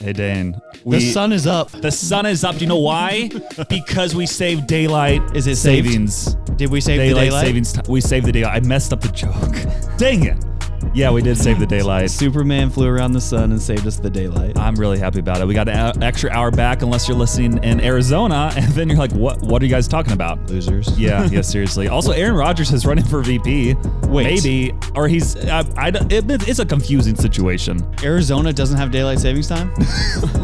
Hey, Dane. The sun is up. The sun is up. Do you know why? Because we saved daylight. Is it savings? Saved? Did we save daylight the daylight? Savings. We saved the daylight. I messed up the joke. Dang it. Yeah, we did save the daylight. Superman flew around the sun and saved us the daylight. I'm really happy about it. We got an extra hour back, unless you're listening in Arizona, and then you're like, what are you guys talking about? Losers. Yeah, seriously. Also, Aaron Rodgers is running for VP. Wait. Maybe. Or he's, it's a confusing situation. Arizona doesn't have daylight savings time?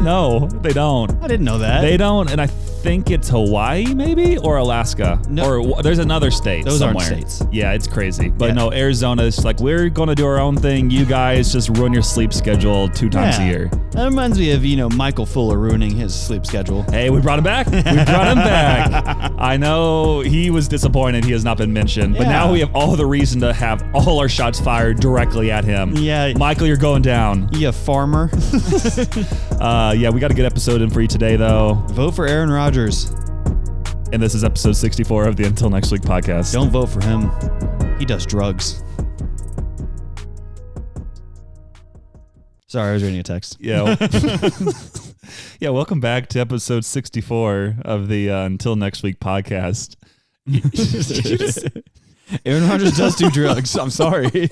No, they don't. I didn't know that. They don't, and I think it's Hawaii, maybe, or Alaska. No. Or there's another state Those somewhere. aren't states. Yeah, it's crazy. But Yeah. no, Arizona is like, we're going to do our own thing. You guys just ruin your sleep schedule 2 times a year. That reminds me of, Michael Fuller ruining his sleep schedule. Hey, we brought him back. We brought him back. I know he was disappointed he has not been mentioned, but now we have all the reason to have all our shots fired directly at him. Yeah. Michael, you're going down. You farmer. Yeah, we got a good episode in for you today, though. Vote for Aaron Rodgers. And this is episode 64 of the Until Next Week podcast. Don't vote for him. He does drugs. Sorry, I was reading a text. Yeah. Yeah, welcome back to episode 64 of the Until Next Week podcast. Aaron Rodgers does do drugs. I'm sorry.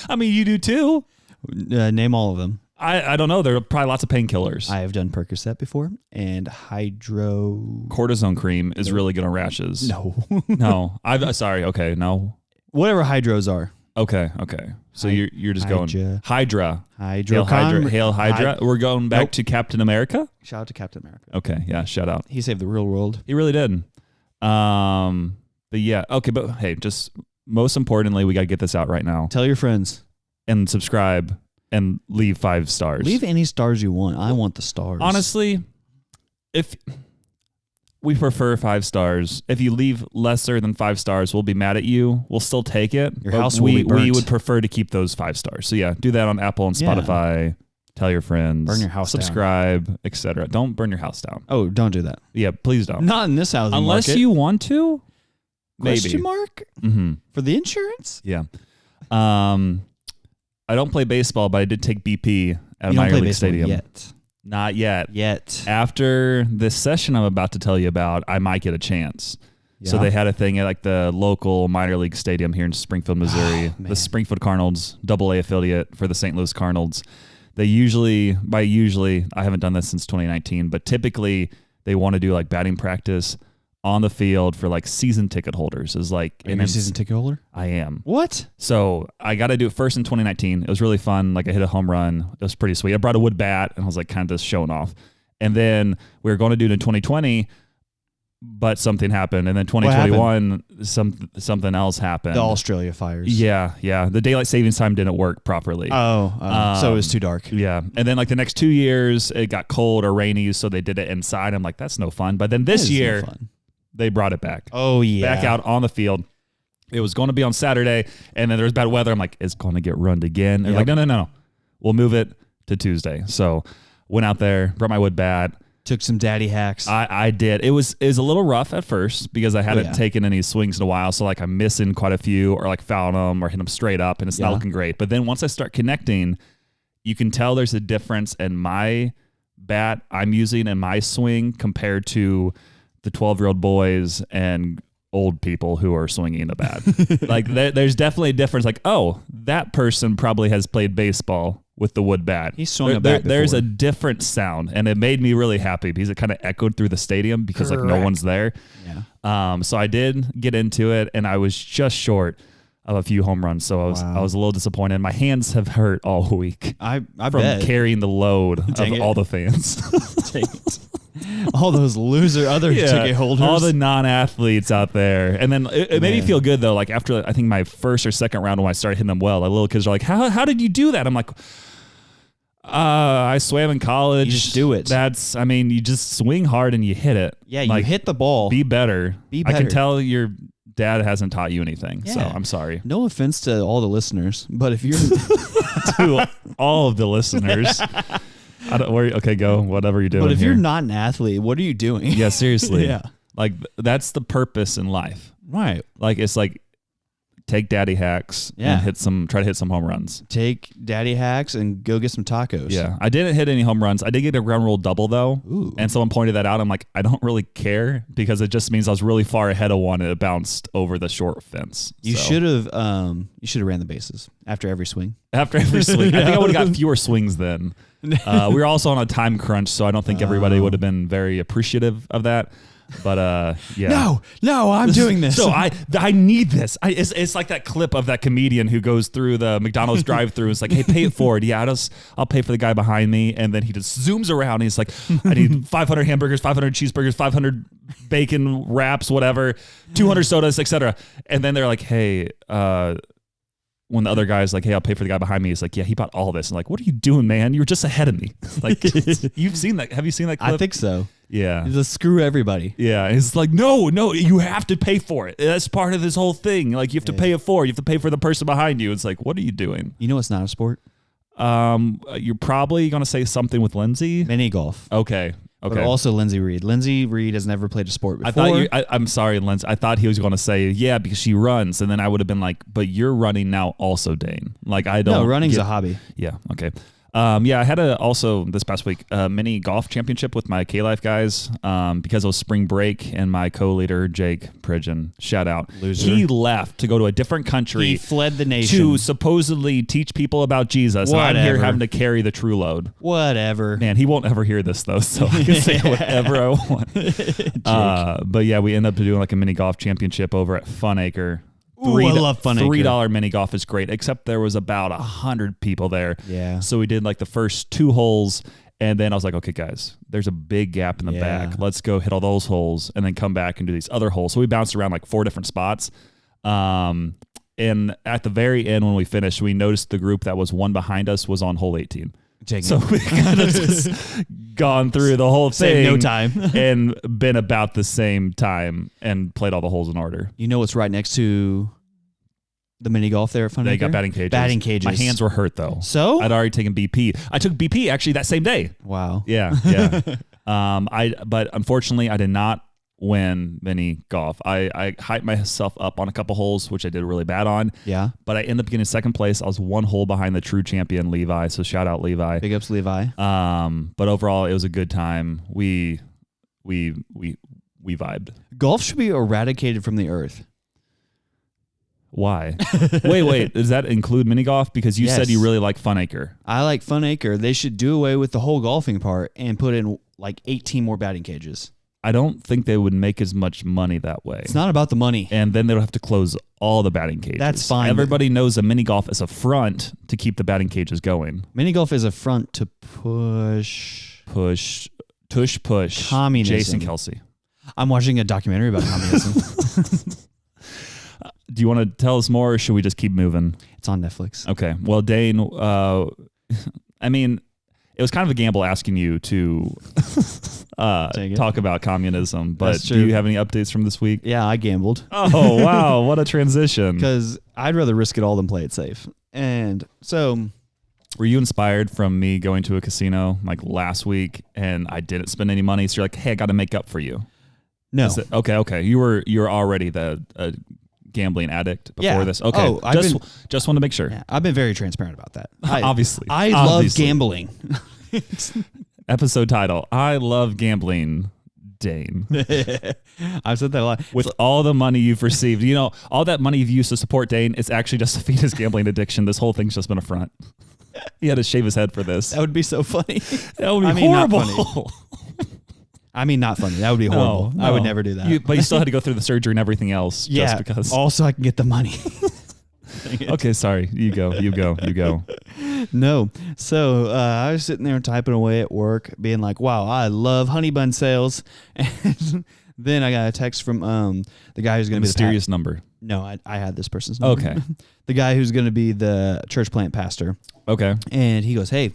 I mean, you do too. Name all of them. I don't know. There are probably lots of painkillers. I have done Percocet before and hydro. Cortisone cream is really good on rashes. No. No. Sorry. Okay. No. Whatever hydros are. Okay. So you're just going Hydra. Hail Hydra. We're going back to Captain America. Shout out to Captain America. Okay. Yeah. Shout out. He saved the real world. He really did. But yeah. Okay. But hey, just most importantly, we got to get this out right now. Tell your friends. And subscribe and leave 5 stars. Leave any stars you want. I want the stars. Honestly, if we prefer 5 stars, if you leave lesser than 5 stars, we'll be mad at you. We'll still take it. Your house will be burnt. We would prefer to keep those 5 stars. So yeah, do that on Apple and Spotify. Yeah. Tell your friends. Burn your house down. Subscribe, etc. Don't burn your house down. Oh, don't do that. Yeah, please don't. Not in this housing Unless market. you want to. Maybe. Question mark? Mm-hmm. For the insurance? Yeah. I don't play baseball, but I did take BP at Minor League Stadium. Yet. Not yet. Yet. After this session I'm about to tell you about, I might get a chance. Yeah. So they had a thing at like the local minor league stadium here in Springfield, Missouri. The Springfield Cardinals, AA affiliate for the St. Louis Cardinals. They usually, I haven't done this since 2019, but typically they want to do like batting practice on the field for like season ticket holders. Is like, are you a season ticket holder? I am. What? So I got to do it first in 2019. It was really fun. Like I hit a home run. It was pretty sweet. I brought a wood bat and I was like kind of just showing off. And then we were going to do it in 2020, but something happened. And then 2021, something else happened. The Australia fires. Yeah. The daylight savings time didn't work properly. So it was too dark. Yeah. And then like the next 2 years, it got cold or rainy, so they did it inside. I'm like, that's no fun. But then this year, they brought it back. Oh, yeah. Back out on the field. It was going to be on Saturday, and then there was bad weather. I'm like, it's going to get runned again. They're like, no. We'll move it to Tuesday. So went out there, brought my wood bat. Took some daddy hacks. I did. It was a little rough at first because I hadn't taken any swings in a while. So like I'm missing quite a few or like fouling them or hitting them straight up, and it's not looking great. But then once I start connecting, you can tell there's a difference in my bat I'm using and my swing compared to the 12-year-old boys and old people who are swinging the bat. Like there's definitely a difference. Like, oh, that person probably has played baseball with the wood bat. He swung a bat before. There's a different sound, and it made me really happy because it kind of echoed through the stadium because like no one's there. Yeah. So I did get into it, and I was just short of a few home runs. So I was a little disappointed. My hands have hurt all week. I from bet. Carrying the load of all the fans. Dang it. All those other ticket holders. All the non-athletes out there. And then it made me feel good, though. Like after, I think, my first or second round when I started hitting them well, like little kids are like, how did you do that? I'm like, I swam in college. You just do it. You just swing hard and you hit it. Yeah, like, you hit the ball. Be better. Be better. I can tell your dad hasn't taught you anything, yeah. so I'm sorry. No offense to all the listeners, but if you're... to all of the listeners... Okay, go. Whatever you're doing. But if you're not an athlete, what are you doing? Yeah, seriously. Yeah. Like that's the purpose in life. Right. Like it's like take daddy hacks and try to hit some home runs. Take daddy hacks and go get some tacos. Yeah. I didn't hit any home runs. I did get a ground rule double though. Ooh. And someone pointed that out. I'm like, I don't really care because it just means I was really far ahead of one and it bounced over the short fence. You should have ran the bases after every swing. After every swing. I think I would have got fewer swings then. We were also on a time crunch, so I don't think everybody would have been very appreciative of that. But yeah. No, I'm doing this. So I need this. It's like that clip of that comedian who goes through the McDonald's drive-thru. It's like, hey, pay it forward. Yeah, I'll pay for the guy behind me. And then he just zooms around. And he's like, I need 500 hamburgers, 500 cheeseburgers, 500 bacon wraps, whatever, 200 sodas, etc. And then they're like, hey, when the other guy's like, hey, I'll pay for the guy behind me. He's like, yeah, he bought all of this. And like, what are you doing, man? You were just ahead of me. Like, you've seen that. Have you seen that clip? I think so. Yeah. Just screw everybody. Yeah. It's like, no, you have to pay for it. That's part of this whole thing. Like, you have to pay it forward. You have to pay for the person behind you. It's like, what are you doing? You know it's not a sport? You're probably going to say something with Lindsay. Mini golf. Okay. But also Lindsay Reed. Lindsay Reed has never played a sport before. I'm sorry, Lindsay. I thought he was going to say, yeah, because she runs. And then I would have been like, but you're running now also, Dane. Like, I don't. No, running's a hobby. Yeah. Okay. Yeah, I had also this past week a mini golf championship with my K-Life guys because it was spring break, and my co-leader Jake Pridgeon, shout out, loser. He left to go to a different country. He fled the nation to supposedly teach people about Jesus. Whatever. And I'm here having to carry the true load. Whatever. Man, he won't ever hear this though, so I can say whatever I want. But yeah, we ended up doing like a mini golf championship over at Fun Acre. Ooh, I love Fun Acre. $3 mini golf is great, except there was about 100 people there. Yeah. So we did like the first 2 holes, and then I was like, okay, guys, there's a big gap in the back. Let's go hit all those holes and then come back and do these other holes. So we bounced around like 4 different spots. And at the very end, when we finished, we noticed the group that was one behind us was on hole 18. So we kind of just gone through the whole thing. No time. And been about the same time and played all the holes in order. You know what's right next to the mini golf there at Fun Acre? They got batting cages. Batting cages. My hands were hurt though. So? I'd already taken BP. I took BP actually that same day. Wow. Yeah. But unfortunately I did not win mini golf. I hyped myself up on a couple holes, which I did really bad on. Yeah. But I ended up getting second place. I was 1 hole behind the true champion, Levi. So shout out Levi. Big ups, Levi. But overall it was a good time. We vibed. Golf should be eradicated from the earth. Why? wait. Does that include mini golf? Because you said you really like Fun Acre. I like Fun Acre. They should do away with the whole golfing part and put in like 18 more batting cages. I don't think they would make as much money that way. It's not about the money. And then they'll have to close all the batting cages. That's fine. Everybody knows a mini golf is a front to keep the batting cages going. Mini golf is a front to push communism. Jason Kelsey. I'm watching a documentary about communism. Do you want to tell us more, or should we just keep moving? It's on Netflix. Okay. Well, Dane, I mean, it was kind of a gamble asking you to talk about communism, but do you have any updates from this week? Yeah, I gambled. Oh, wow. What a transition. Because I'd rather risk it all than play it safe. And so... Were you inspired from me going to a casino like last week and I didn't spend any money? So you're like, hey, I got to make up for you. No. Okay. You were already the gambling addict before this. Okay. Oh, just want to make sure. Yeah, I've been very transparent about that. Obviously. I love gambling. Episode title, I love gambling, Dane. I've said that a lot. With all the money you've received, you know, all that money you've used to support Dane, it's actually just to feed his gambling addiction. This whole thing's just been a front. He had to shave his head for this. That would be so funny. That would be horrible. Not funny. I mean, not funny. That would be horrible. No. I would never do that. But you still had to go through the surgery and everything else. Yeah. Just because. Also, I can get the money. Okay, sorry. You go. No. So I was sitting there typing away at work, being like, wow, I love honey bun sales. And then I got a text from the guy who's going to be the mysterious number. No, I had this person's number. Okay. The guy who's going to be the church plant pastor. Okay. And he goes, hey,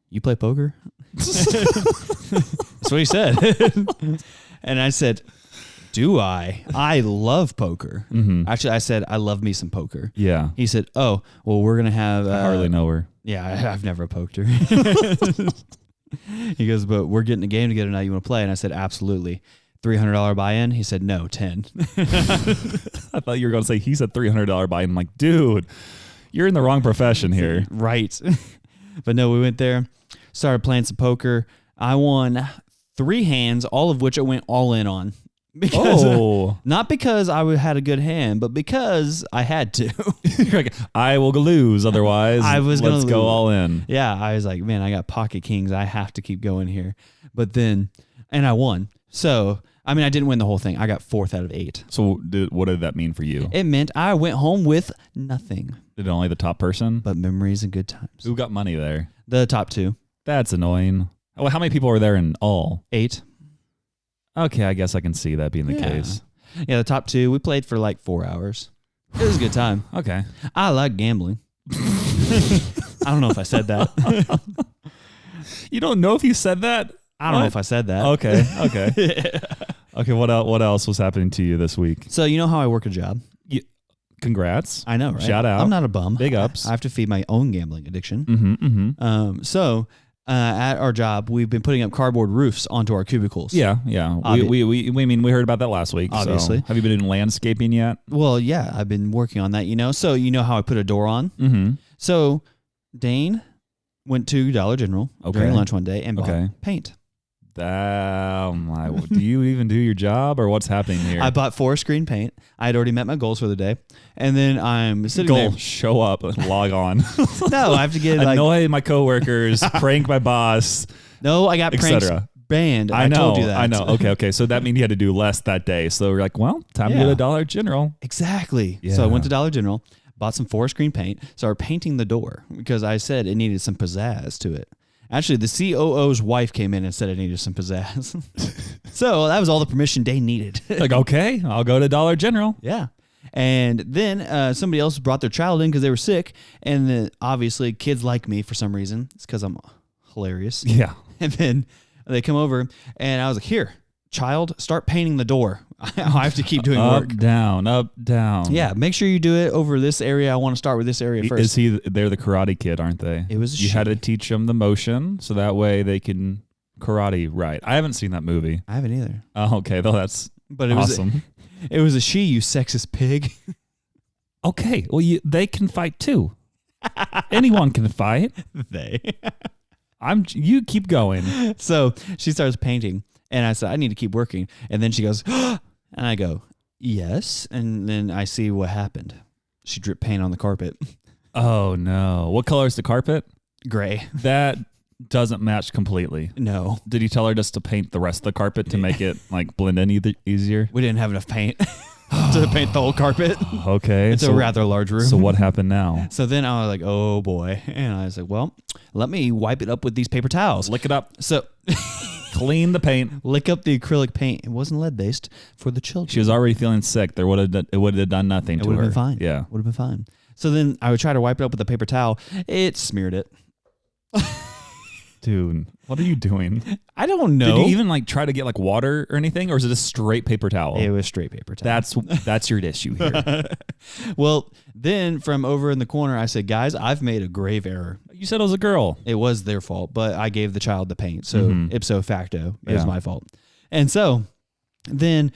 you play poker? That's what he said. And I said, do I? I love poker. Mm-hmm. Actually, I said, I love me some poker. Yeah. He said, oh, well, we're going to have... I hardly know her. Yeah, I've never poked her. He goes, but we're getting a game together now. You want to play? And I said, absolutely. $300 buy-in. He said, no, 10. I thought you were going to say he said $300 buy-in. I'm like, dude, you're in the wrong profession here. Right. But no, we went there, started playing some poker. I won 3 hands, all of which I went all in on. Because, not because I had a good hand, but because I had to. You're like, I will lose otherwise. Let's go all in. Yeah, I was like, man, I got pocket kings. I have to keep going here. But then, and I won. So, I mean, I didn't win the whole thing. I got 4th out of 8. So what did that mean for you? It meant I went home with nothing. Did only the top person? But memories and good times. Who got money there? The top 2. That's annoying. Oh, how many people were there in all? 8. Okay, I guess I can see that being the case. Yeah, the top 2, we played for like 4 hours. It was a good time. Okay. I like gambling. I don't know if I said that. You don't know if you said that? I don't know if I said that. Okay. Okay, what else was happening to you this week? So you know how I work a job? Congrats. I know, right? Shout out. I'm not a bum. Big ups. I have to feed my own gambling addiction. So at our job, we've been putting up cardboard roofs onto our cubicles. Yeah. We heard about that last week. Obviously. So have you been doing landscaping yet? Well, yeah, I've been working on that, So you know how I put a door on? Mm-hmm. So Dane went to Dollar General during lunch one day and bought paint. Do you even do your job or what's happening here? I bought forest green paint. I had already met my goals for the day. And then I'm sitting there. Show up and log on. No, I have to get annoy my coworkers, prank my boss. No, I got pranked banned. I told you that. I know. Okay. So that means you had to do less that day. So we're like, well, time to go to Dollar General. Exactly. Yeah. So I went to Dollar General, bought some forest green paint, started painting the door because I said it needed some pizzazz to it. Actually, the COO's wife came in and said it needed some pizzazz. So that was all the permission Dane needed. Like, okay, I'll go to Dollar General. Yeah. And then somebody else brought their child in because they were sick. And then obviously kids like me for some reason. It's because I'm hilarious. Yeah. And then they come over and I was like, here, child, start painting the door. I have to keep doing work. Up, down. Yeah, make sure you do it over this area. I want to start with this area first. They're the Karate Kid, aren't they? It was You had to teach them the motion so that way they can karate right. I haven't seen that movie. I haven't either. Oh, okay. Though that's awesome. It was a she, you sexist pig. Okay. Well, they can fight too. Anyone can fight. You keep going. So she starts painting. And I said, I need to keep working. And then she goes, and I go, yes. And then I see what happened. She dripped paint on the carpet. Oh, no. What color is the carpet? Gray. That doesn't match completely. No. Did you tell her just to paint the rest of the carpet to make it like blend in easier? We didn't have enough paint to paint the whole carpet. Okay. It's a rather large room. So what happened now? So then I was like, oh, boy. And I was like, well, let me wipe it up with these paper towels. Lick it up. So... Clean the paint. Lick up the acrylic paint. It wasn't lead-based for the children. She was already feeling sick. It would have done nothing to her. It would have been fine. Yeah. Would have been fine. So then I would try to wipe it up with a paper towel. It smeared it. Dude, what are you doing? I don't know. Did you even like try to get like water or anything, or is it a straight paper towel? It was straight paper towel. That's your issue here. Well, then from over in the corner, I said, guys, I've made a grave error. You said it was a girl. It was their fault, but I gave the child the paint. So ipso facto, it was my fault. And so then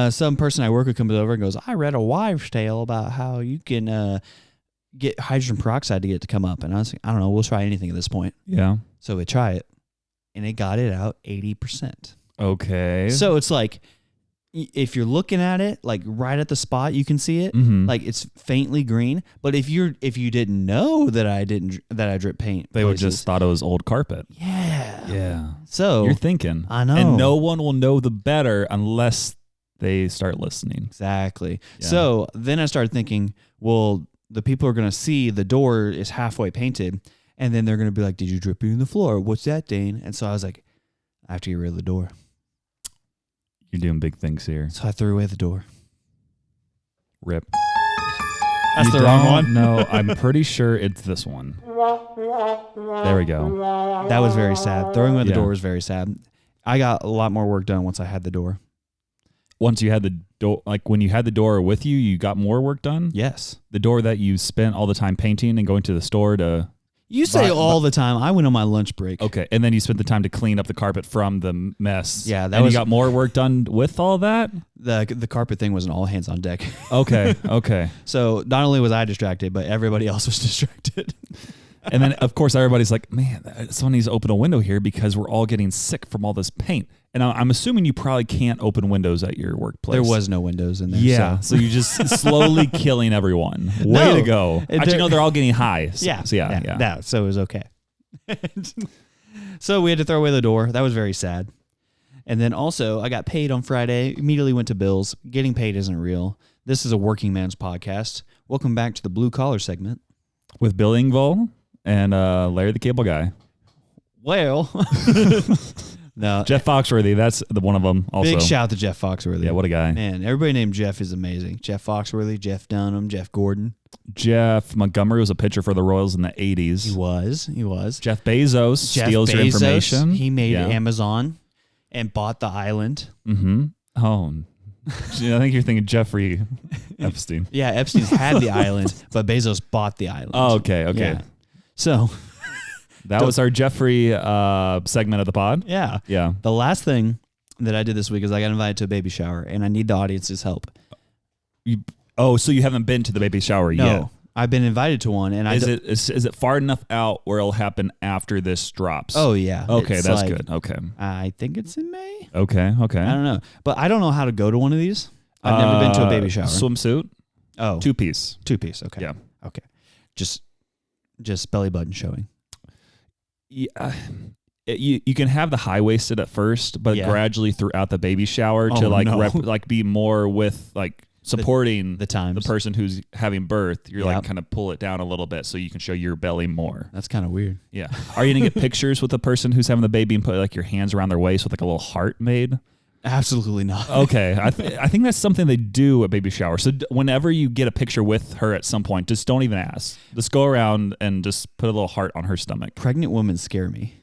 some person I work with comes over and goes, I read a wives' tale about how you can get hydrogen peroxide to get it to come up. And I was like, I don't know, we'll try anything at this point. Yeah. So we try it, and it got it out 80%. Okay. So it's like, if you're looking at it, like right at the spot, you can see it. Like it's faintly green. But if you didn't know that I drip paint, they would just thought it was old carpet. Yeah. Yeah. So you're thinking. I know. And no one will know the better unless they start listening. Exactly. Yeah. So then I started thinking, well, the people are going to see the door is halfway painted, and then they're going to be like, did you drip it in the floor? What's that, Dane? And so I was like, I have to get rid of the door. You're doing big things here. So I threw away the door. Rip. That's the wrong one? No, I'm pretty sure it's this one. There we go. That was very sad. Throwing away the door was very sad. I got a lot more work done once I had the door. Once you had the door, like when you had the door with you, you got more work done? Yes. The door that you spent all the time painting and going to the store to... You say all the time. I went on my lunch break. Okay, and then you spent the time to clean up the carpet from the mess. Yeah, you got more work done with all that? The carpet thing was an all hands on deck. Okay. So not only was I distracted, but everybody else was distracted. And then, of course, everybody's like, man, someone needs to open a window here because we're all getting sick from all this paint. And I'm assuming you probably can't open windows at your workplace. There was no windows in there. Yeah. So you're just slowly killing everyone. Way to go. Actually, no, they're all getting high. So So it was okay. So we had to throw away the door. That was very sad. And then also, I got paid on Friday, immediately went to bills. Getting paid isn't real. This is a working man's podcast. Welcome back to the blue collar segment. With Bill Engvall and Larry the Cable Guy. Well, no. Jeff Foxworthy, that's the one of them also. Big shout out to Jeff Foxworthy. Yeah, what a guy. Man, everybody named Jeff is amazing. Jeff Foxworthy, Jeff Dunham, Jeff Gordon. Jeff Montgomery was a pitcher for the Royals in the 80s. He was. Jeff Bezos steals your information. He made Amazon and bought the island. Mm-hmm. Oh, I think you're thinking Jeffrey Epstein. Yeah, Epstein's had the island, but Bezos bought the island. Oh, okay. Yeah. So that was our Jeffrey segment of the pod. Yeah. Yeah. The last thing that I did this week is I got invited to a baby shower, and I need the audience's help. So you haven't been to the baby shower yet? No, I've been invited to one, and is it far enough out where it'll happen after this drops? Oh yeah. Okay, that's good. Okay. I think it's in May. Okay. I don't know, but I don't know how to go to one of these. I've never been to a baby shower. Swimsuit. Oh, two-piece. Okay. Yeah. Okay. Just belly button showing. Yeah. You can have the high-waisted at first, but gradually throughout the baby shower to be more with supporting the person who's having birth. You're kind of pull it down a little bit so you can show your belly more. That's kind of weird. Yeah. Are you gonna get pictures with the person who's having the baby and put your hands around their waist with a little heart made? Absolutely not. Okay. I think that's something they do at baby shower. So whenever you get a picture with her at some point, just don't even ask. Just go around and just put a little heart on her stomach. Pregnant women scare me.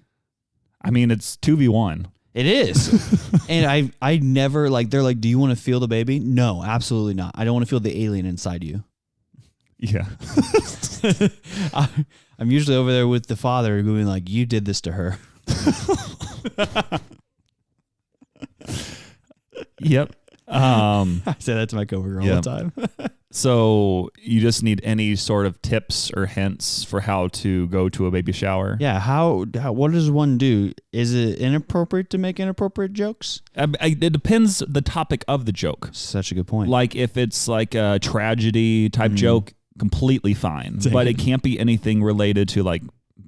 I mean, it's 2v1. It is. And I never, they're like, do you want to feel the baby? No, absolutely not. I don't want to feel the alien inside you. Yeah. I'm usually over there with the father going like, you did this to her. Yep. I say that to my coworker all the time. So you just need any sort of tips or hints for how to go to a baby shower? Yeah. How what does one do? Is it inappropriate to make inappropriate jokes? It depends the topic of the joke. Such a good point. Like if it's like a tragedy type joke, completely fine. But it can't be anything related to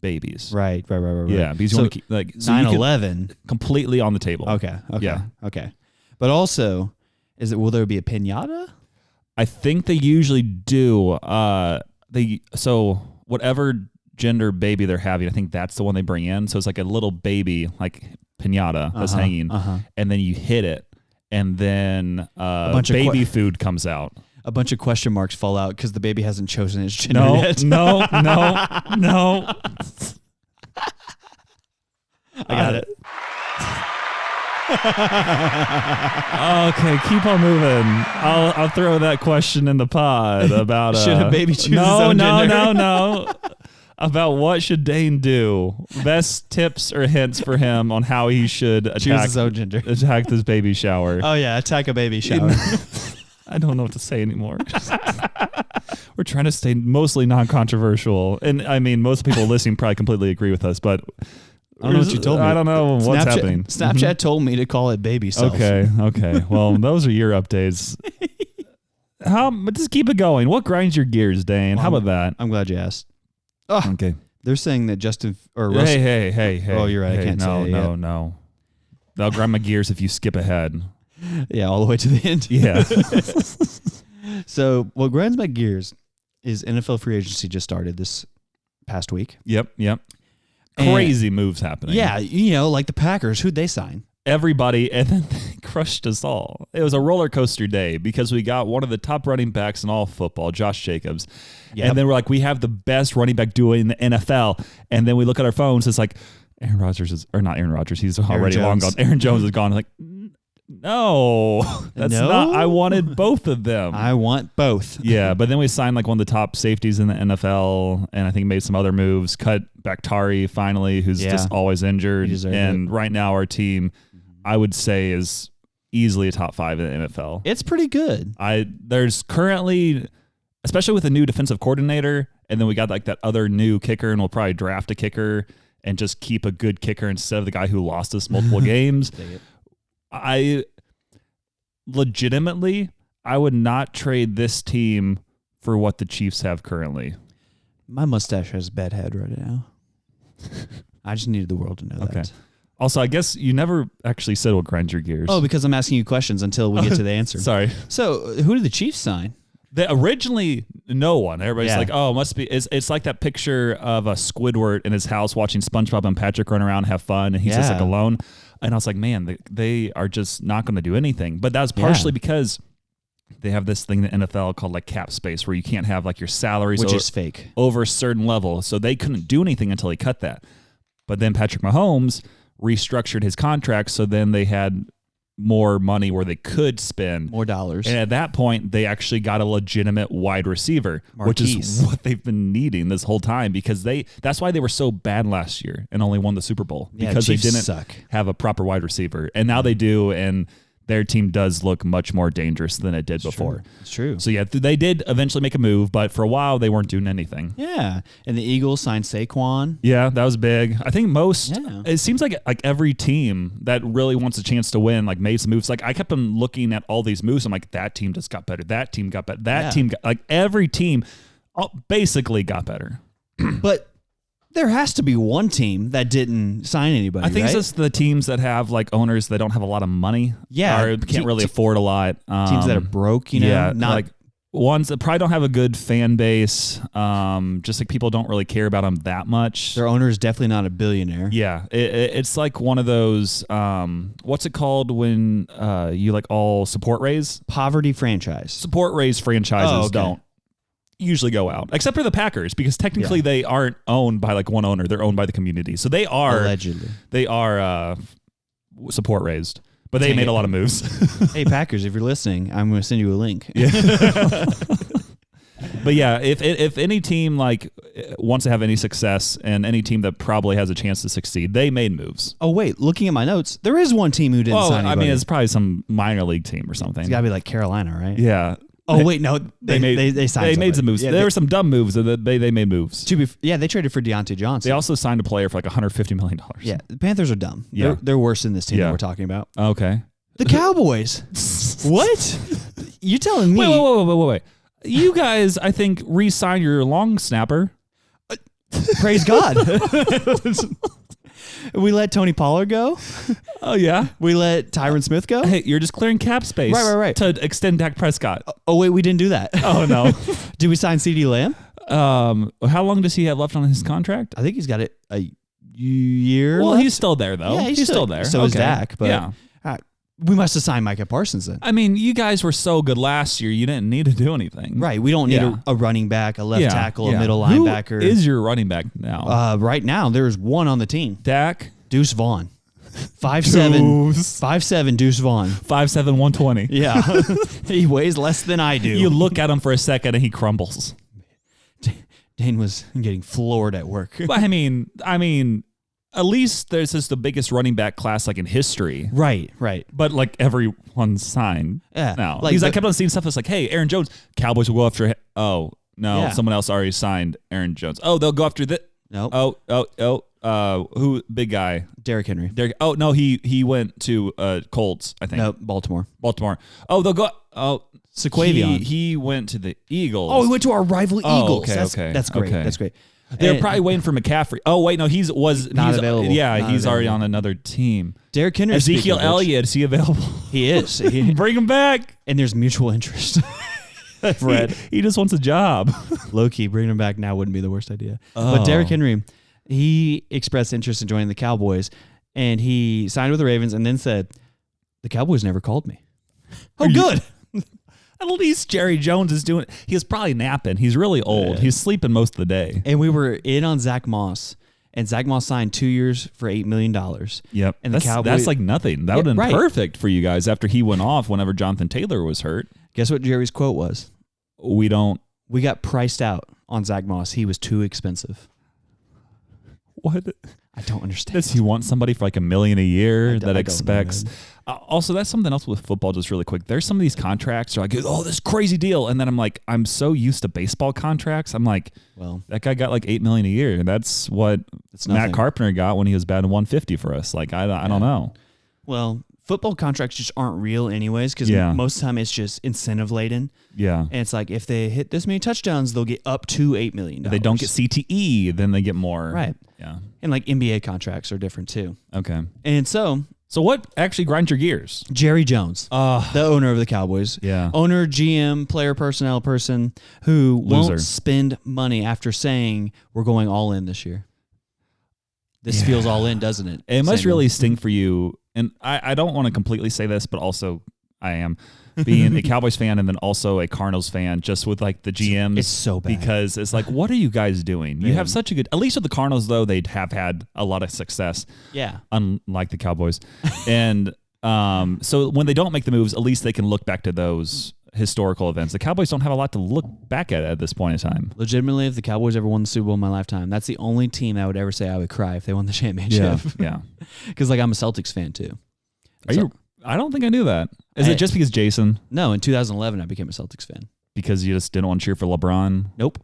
babies. Right. Yeah. Because you want to keep 9/11 completely on the table. Okay. Yeah. Okay. But also, will there be a piñata? I think they usually do. So whatever gender baby they're having, I think that's the one they bring in. So it's like a little baby, piñata that's hanging, and then you hit it, and then a bunch of baby food comes out. A bunch of question marks fall out because the baby hasn't chosen its gender yet. No. I got it. Okay, keep on moving. I'll throw that question in the pod about should a baby choose his own gender? No. About what should Dane do? Best tips or hints for him on how he should choose his own gender. Attack this baby shower. Oh yeah, attack a baby shower. I don't know what to say anymore. We're trying to stay mostly non-controversial, and I mean most people listening probably completely agree with us, but. I don't know what you told me. I don't know what's happening. Snapchat told me to call it baby self. Okay. Well, those are your updates. Just keep it going. What grinds your gears, Dane? How about that? I'm glad you asked. Oh, okay. They're saying that Justin or Russell. Hey. Oh, you're right. I can't say it yet. No. That'll grind my gears if you skip ahead. Yeah, all the way to the end. Yeah. So what grinds my gears is NFL free agency just started this past week. Yep. Crazy moves happening. Yeah, like the Packers, who'd they sign? Everybody, and then they crushed us all. It was a roller coaster day because we got one of the top running backs in all football, Josh Jacobs. Yep. And then we're like, we have the best running back duo in the NFL. And then we look at our phones, it's like, Aaron Rodgers, he's already long gone. Aaron Jones is gone. Like, No, that's not. I wanted both of them. I want both. Yeah, but then we signed like one of the top safeties in the NFL, and I think made some other moves. Cut Bakhtiari finally, who's just always injured. And right now our team, I would say, is easily a top 5 in the NFL. It's pretty good. There's currently, especially with a new defensive coordinator, and then we got like that other new kicker, and we'll probably draft a kicker and just keep a good kicker instead of the guy who lost us multiple games. I legitimately, I would not trade this team for what the Chiefs have currently. My mustache has a bad head right now. I just needed the world to know that. Also, I guess you never actually said what grinds your gears. Oh, because I'm asking you questions until we get to the answer. Sorry. So, who did the Chiefs sign? They originally, no one. Everybody's like, oh, it must be. It's like that picture of a Squidward in his house watching SpongeBob and Patrick run around and have fun, and he's just like alone. And I was like, man, they are just not going to do anything. But that's partially because they have this thing in the NFL called like cap space, where you can't have like your salaries, which is fake, over a certain level. So they couldn't do anything until he cut that. But then Patrick Mahomes restructured his contract, so then they had more money where they could spend more dollars. And at that point, they actually got a legitimate wide receiver, which is what they've been needing this whole time, because that's why they were so bad last year and only won the Super Bowl, because they didn't have a proper wide receiver. And now they do, and their team does look much more dangerous than it did before. It's true. So yeah, they did eventually make a move, but for a while they weren't doing anything. Yeah, and the Eagles signed Saquon. Yeah, that was big. I think it seems like every team that really wants a chance to win like made some moves. Like I kept on looking at all these moves. I'm like, that team just got better. That team got better. That team got, like every team basically got better. But there has to be one team that didn't sign anybody. I think it's just the teams that have like owners that don't have a lot of money. Yeah. Or can't really afford a lot. Teams that are broke, you know? Yeah. Not like ones that probably don't have a good fan base. Just like people don't really care about them that much. Their owner is definitely not a billionaire. Yeah. It's like one of those, what's it called when you like all support raise? Poverty franchise. Support raise franchises don't usually go out, except for the Packers, because technically they aren't owned by like one owner. They're owned by the community. So they are allegedly support raised, but they made a lot of moves. Hey Packers, if you're listening, I'm going to send you a link. Yeah. But yeah, if any team like wants to have any success, and any team that probably has a chance to succeed, they made moves. Oh wait, looking at my notes, there is one team who didn't sign anybody. I mean, it's probably some minor league team or something. It's got to be like Carolina, right? Yeah. Oh wait, no, they signed. They made some moves. Yeah, there were some dumb moves that they made moves. They traded for Deontay Johnson. They also signed a player for like $150 million. Yeah, the Panthers are dumb. Yeah, they're worse than this team that we're talking about. Okay, the Cowboys. What? You telling me? Wait. You guys, I think, re-signed your long snapper. Praise God. We let Tony Pollard go. Oh, yeah. We let Tyron Smith go. Hey, you're just clearing cap space. Right. To extend Dak Prescott. Oh, wait, we didn't do that. Oh, no. Did we sign CeeDee Lamb? How long does he have left on his contract? I think he's got it a year Well, left. He's still there, though. Yeah, he's still there. So is Dak. But we must have signed Micah Parsons then. I mean, you guys were so good last year, you didn't need to do anything. Right. We don't need a running back, a left tackle, a middle linebacker. Who is your running back now? Right now, there's one on the team. Dak? Deuce Vaughn. 5'7", Deuce Vaughn. 5'7", 120. Yeah. He weighs less than I do. You look at him for a second and he crumbles. Dane was getting floored at work. But I mean, at least there's just the biggest running back class like in history. Right. But like everyone's signed now. Like I kept on seeing stuff that's like, hey, Aaron Jones, Cowboys will go after him. Oh, no, someone else already signed Aaron Jones. Oh, they'll go after that. Nope. Oh, who? Big guy. Derrick Henry. Oh, no, he went to Colts, I think. No, Baltimore. Oh, they'll go. Oh, Sequavion. He went to the Eagles. Oh, he went to our rival Eagles. Okay. That's great. Okay. That's great. They're probably waiting for McCaffrey. Oh, wait, no, he's available. Yeah, he's already on another team. Derrick Henry. Ezekiel Elliott, is he available? He is. Bring him back. And there's mutual interest. He just wants a job. Low-key, bringing him back now wouldn't be the worst idea. Oh. But Derrick Henry, he expressed interest in joining the Cowboys, and he signed with the Ravens and then said, the Cowboys never called me. Oh, good. At least Jerry Jones is doing it. He's probably napping. He's really old. He's sleeping most of the day. And we were in on Zach Moss, and Zach Moss signed 2 years for $8 million. Yep. And that's like nothing. That would have been perfect for you guys after he went off whenever Jonathan Taylor was hurt. Guess what Jerry's quote was? We got priced out on Zach Moss. He was too expensive. What? I don't understand. Does he want somebody for like $1 million a year that expects? Also, that's something else with football. Just really quick, there's some of these contracts are like, oh, this crazy deal, and then I'm like, I'm so used to baseball contracts. I'm like, well, that guy got like $8 million a year, and that's what Matt Carpenter got when he was batting 150 for us. Like, I don't know. Well, football contracts just aren't real anyways, because most of the time it's just incentive laden. Yeah. And it's like if they hit this many touchdowns, they'll get up to $8 million. If they don't get CTE, then they get more. Right. Yeah. And like NBA contracts are different too. Okay. And so what actually grinds your gears? Jerry Jones, the owner of the Cowboys. Yeah. Owner, GM, player personnel person who won't spend money after saying we're going all in this year. This feels all in, doesn't it? It must really sting for you. And I don't want to completely say this, but also I am being a Cowboys fan and then also a Cardinals fan, just with like the GMs. It's so bad. Because it's like, what are you guys doing? You have such a good, at least with the Cardinals though, they have had a lot of success. Yeah. Unlike the Cowboys. And so when they don't make the moves, at least they can look back to those historical events. The Cowboys don't have a lot to look back at this point in time. Legitimately, if the Cowboys ever won the Super Bowl in my lifetime, that's the only team I would ever say I would cry if they won the championship. Yeah. Because like I'm a Celtics fan too. Are you? I don't think I knew that. Is it just because Jason? No, in 2011 I became a Celtics fan. Because you just didn't want to cheer for LeBron? Nope.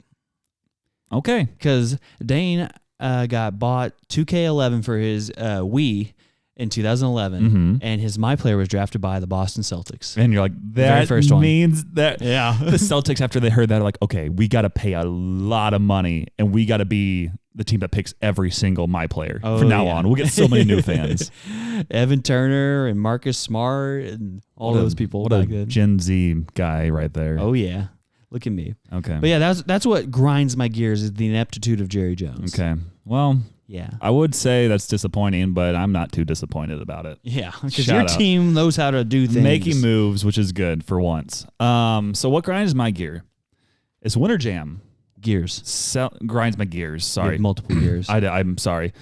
Okay. Because Dane got bought 2K11 for his Wii in 2011, and my player was drafted by the Boston Celtics. And you're like, that first means that the Celtics, after they heard that, are like, okay, we got to pay a lot of money, and we got to be the team that picks every single my player from now on. We'll get so many new fans. Evan Turner and Marcus Smart and all those people. What a Gen Z guy right there. Oh, yeah. Look at me. Okay. But yeah, that's what grinds my gears is the ineptitude of Jerry Jones. Okay. Well, yeah, I would say that's disappointing, but I'm not too disappointed about it. Yeah, because your team knows how to do things. Making moves, which is good for once. So what grinds my gear? It's Winter Jam. Gears. Grinds my gears. Sorry. Multiple gears. I'm sorry.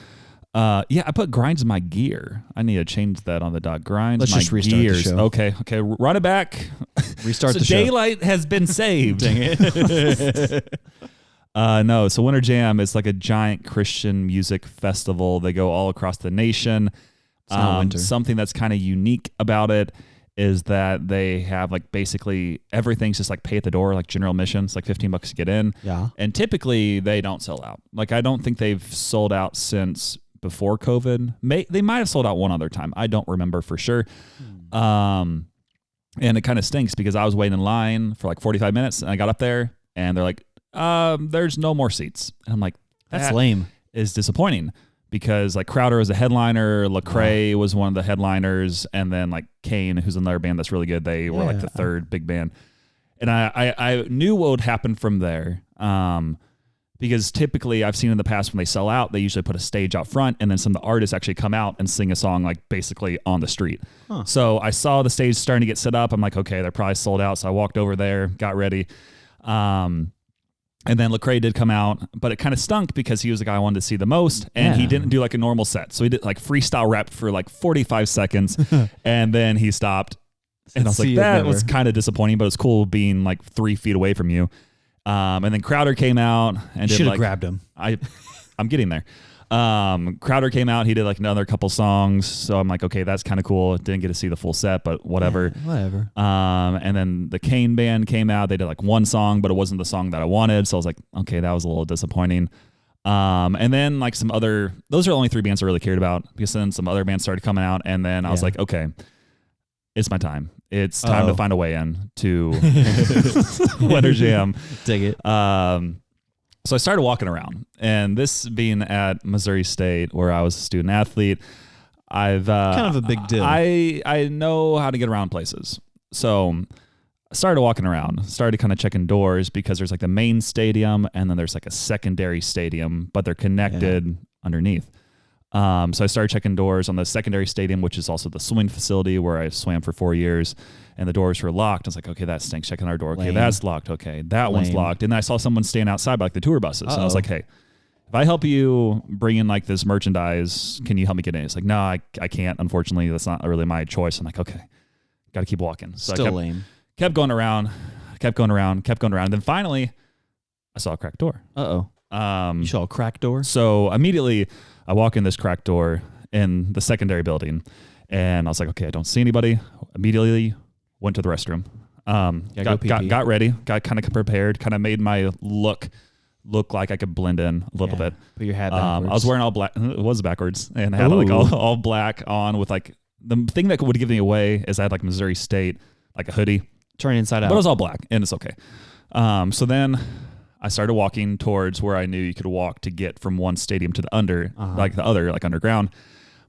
Yeah, I put grinds my gear. I need to change that on the dot. Grinds Let's my just restart gears. the show. Okay. Run it back. Restart so the show. Daylight has been saved. Dang it. No, so Winter Jam is like a giant Christian music festival. They go all across the nation. It's not winter. Something that's kind of unique about it is that they have like basically everything's just like pay at the door, like general admission. It's like $15 to get in. Yeah. And typically they don't sell out. Like I don't think they've sold out since before COVID. They might have sold out one other time. I don't remember for sure. And it kind of stinks because I was waiting in line for like 45 minutes and I got up there and they're like, there's no more seats. And I'm like, that's lame. Is disappointing because like Crowder was a headliner, Lecrae was one of the headliners, and then like Cain, who's another band that's really good. They were like the third big band. And I knew what would happen from there. Because typically I've seen in the past when they sell out, they usually put a stage out front and then some of the artists actually come out and sing a song like basically on the street. Huh. So I saw the stage starting to get set up. I'm like, okay, they're probably sold out. So I walked over there, got ready. And then Lecrae did come out, but it kind of stunk because he was the guy I wanted to see the most, and he didn't do like a normal set. So he did like freestyle rap for like 45 seconds, and then he stopped. And I was like, that was kind of disappointing, but it's cool being like 3 feet away from you. And then Crowder came out and should have grabbed him. I'm getting there. Crowder came out. He did like another couple songs. So I'm like, okay, that's kind of cool. Didn't get to see the full set, but whatever. Yeah, whatever. And then the Cain band came out. They did like one song, but it wasn't the song that I wanted. So I was like, okay, that was a little disappointing. And then like some other, those are the only 3 bands I really cared about because then some other bands started coming out. And then I was like, okay, it's my time. It's time to find a way in to Winter Jam. Dig it. So I started walking around, and this being at Missouri State, where I was a student athlete, I've kind of a big deal. I know how to get around places. So I started walking around, started kind of checking doors because there's like the main stadium, and then there's like a secondary stadium, but they're connected underneath. So I started checking doors on the secondary stadium, which is also the swimming facility where I swam for 4 years, and the doors were locked. I was like, okay, that stinks. Checking our door. Okay, that's locked. Okay, that one's locked. And then I saw someone stand outside by like the tour buses. And I was like, hey, if I help you bring in like this merchandise, can you help me get in? It's like, no, I can't. Unfortunately, that's not really my choice. I'm like, okay, got to keep walking. So Still lame. Kept going around. Then finally, I saw a cracked door. You saw a cracked door? So immediately I walk in this cracked door in the secondary building, and I was like, okay, I don't see anybody. Immediately went to the restroom. Got ready, got kind of prepared, kind of made my look like I could blend in a little bit. Put your hat backwards. I was wearing all black. It was backwards, and I had like all black on with like the thing that would give me away is I had like Missouri State, like a hoodie. Turn inside out. But it was all black, and it's okay. So then I started walking towards where I knew you could walk to get from one stadium to the like the other, like underground.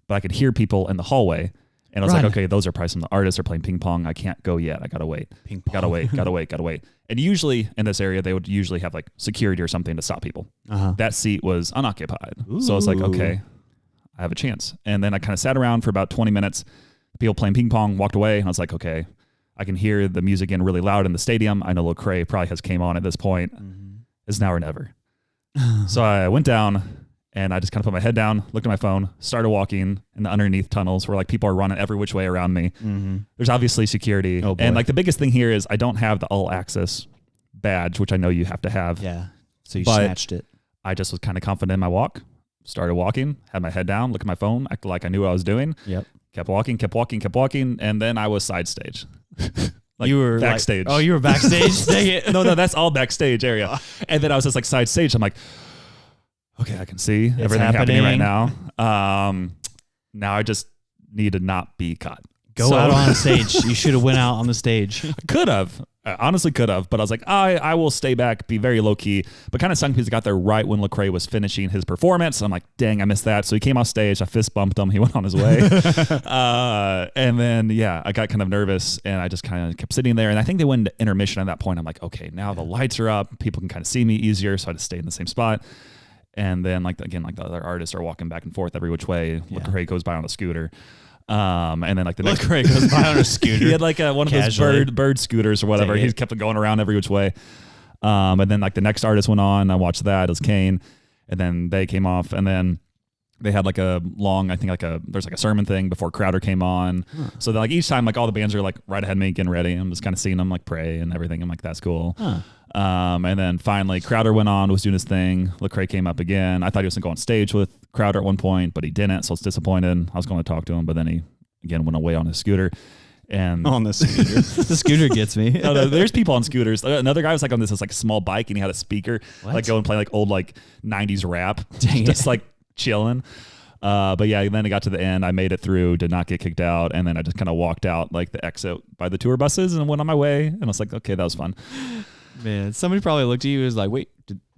But I could hear people in the hallway. And I was like, okay, those are probably some of the artists are playing ping pong. I can't go yet. I got to wait. Ping pong. Gotta wait. And usually in this area, they would usually have like security or something to stop people. That seat was unoccupied. Ooh. So I was like, okay, I have a chance. And then I kind of sat around for about 20 minutes. People playing ping pong, walked away. And I was like, okay, I can hear the music getting really loud in the stadium. I know Lecrae probably has came on at this point. It's now or never. So I went down. And I just kind of put my head down, looked at my phone, started walking in the underneath tunnels where like people are running every which way around me. There's obviously security. And like the biggest thing here is I don't have the all access badge, which I know you have to have. Yeah. So you snatched it. I just was kind of confident in my walk, started walking, had my head down, looked at my phone, acted like I knew what I was doing. Yep. Kept walking. And then I was side stage. Like you were backstage. Like, you were backstage? Dang it. No, that's all backstage area. And then I was just like side stage. I'm like, okay, I can see everything happening right now. Now I just need to not be caught. Go out on stage. You should have went out on the stage. Could have. I honestly could have. But I was like, I will stay back, be very low key. But kind of sung because he got there right when Lecrae was finishing his performance. I'm like, dang, I missed that. So he came off stage. I fist bumped him. He went on his way. And then, I got kind of nervous and I just kind of kept sitting there. And I think they went into intermission at that point. I'm like, okay, now the lights are up. People can kind of see me easier. So I just stayed in the same spot. And then, like the other artists are walking back and forth every which way. Yeah. Lecrae goes by on a scooter. And then, like, the next... Lecrae goes by on a scooter. He had, like, one of those bird scooters or whatever. He kept going around every which way. And then, like, the next artist went on. I watched that. It was Cain. And then they came off. And then they had, like, a long... I think, like, there's, like, a sermon thing before Crowder came on. Huh. So, then, like, each time, like, all the bands are, like, right ahead of me getting ready. I'm just kind of seeing them, like, pray and everything. I'm like, that's cool. Huh. And then finally Crowder went on, was doing his thing. Lecrae came up again. I thought he was going to go on stage with Crowder at one point, but he didn't. So I was disappointed. I was going to talk to him, but then he again went away on his scooter. And on the scooter, the scooter gets me. No, there's people on scooters. Another guy was like on this like small bike and he had a speaker, like go and play like old like 90s rap, just like chilling. But yeah, then it got to the end. I made it through, did not get kicked out, and then I just kind of walked out like the exit by the tour buses and went on my way. And I was like, okay, that was fun. Man, somebody probably looked at you and was like, wait,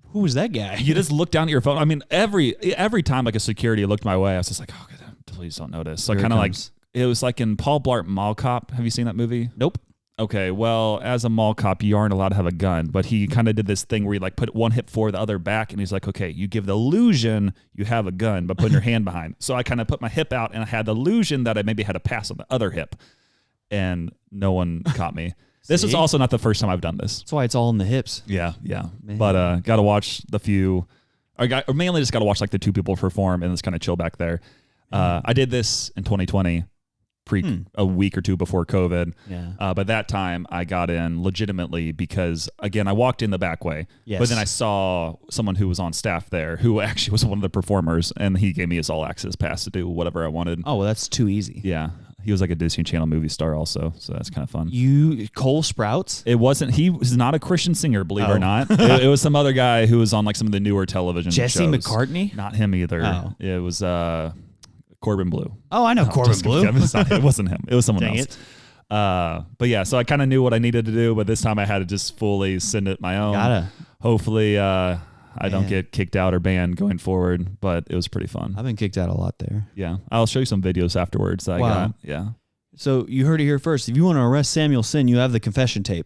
who was that guy? You just look down at your phone. I mean, every time like a security looked my way, I was just like, oh, God, please don't notice. So kind of like, it was like in Paul Blart Mall Cop. Have you seen that movie? Nope. Okay, well, as a mall cop, you aren't allowed to have a gun, but he kind of did this thing where he like put one hip forward, the other back, and he's like, okay, you give the illusion you have a gun, but putting your hand behind. So I kind of put my hip out, and I had the illusion that I maybe had a pass on the other hip, and no one caught me. This is also not the first time I've done this. That's why it's all in the hips. Yeah. Man. But got to watch the few, or mainly just got to watch like the two people perform and just kind of chill back there. I did this in 2020, a week or two before COVID. Yeah. But that time I got in legitimately because, again, I walked in the back way. Yes. But then I saw someone who was on staff there who actually was one of the performers, and he gave me his all access pass to do whatever I wanted. Oh, well, that's too easy. Yeah. He was like a Disney Channel movie star also, so that's kind of fun. Cole Sprouts? It wasn't. He was not a Christian singer, believe it or not. It was some other guy who was on like some of the newer television shows. Jesse McCartney? Not him either. Oh. It was Corbin Bleu. Oh, I know Corbin Bleu. It wasn't him. It was someone Dang else. But yeah, so I kind of knew what I needed to do, but this time I had to just fully send it my own. Hopefully I don't get kicked out or banned going forward, but it was pretty fun. I've been kicked out a lot there. Yeah. I'll show you some videos afterwards that I got. Yeah. So you heard it here first. If you want to arrest Samuel Sin, you have the confession tape.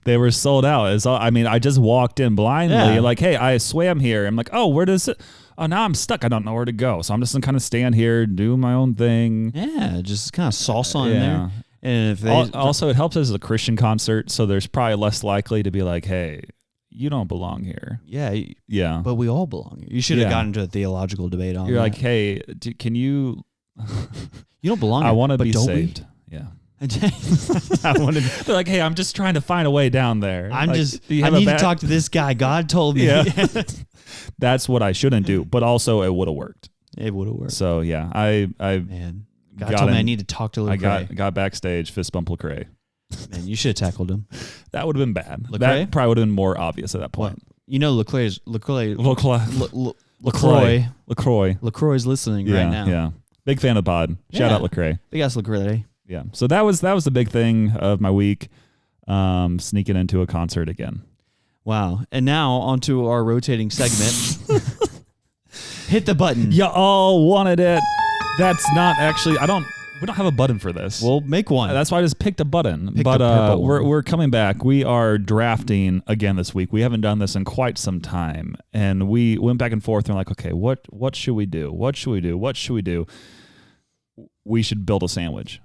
They were sold out. I just walked in blindly, like, hey, I swam here. I'm like, oh, where does it? Oh, now I'm stuck. I don't know where to go. So I'm just going to kind of stand here, do my own thing. Yeah, just kind of salsa in there. And if also, it helps as a Christian concert, so there's probably less likely to be like, hey, you don't belong here. Yeah. Yeah. But we all belong here. You should have gotten into a theological debate on You're that. like, hey, can you... You don't belong here. I want to be don't saved. We? Yeah. I wanted. They're like, hey, I'm just trying to find a way down there. I need need to talk to this guy. God told me. Yeah. That's what I shouldn't do. But also it would have worked. It would have worked. So yeah, man, God told me I need to talk to Lecrae. I got backstage, fist bump Lecrae. Man, you should have tackled him. That would have been bad. Lecrae? That probably would have been more obvious at that point. What? You know, Lecrae's listening right now. Yeah, big fan of the pod. Shout out Lecrae. Big ass Lecrae. Yeah. So that was the big thing of my week. Sneaking into a concert again. Wow. And now onto our rotating segment. Hit the button. You all wanted it. That's not actually. We don't have a button for this. We'll make one. That's why I just picked a button. But we're coming back. We are drafting again this week. We haven't done this in quite some time, and we went back and forth. And we're like, okay, what should we do? What should we do? What should we do? We should build a sandwich.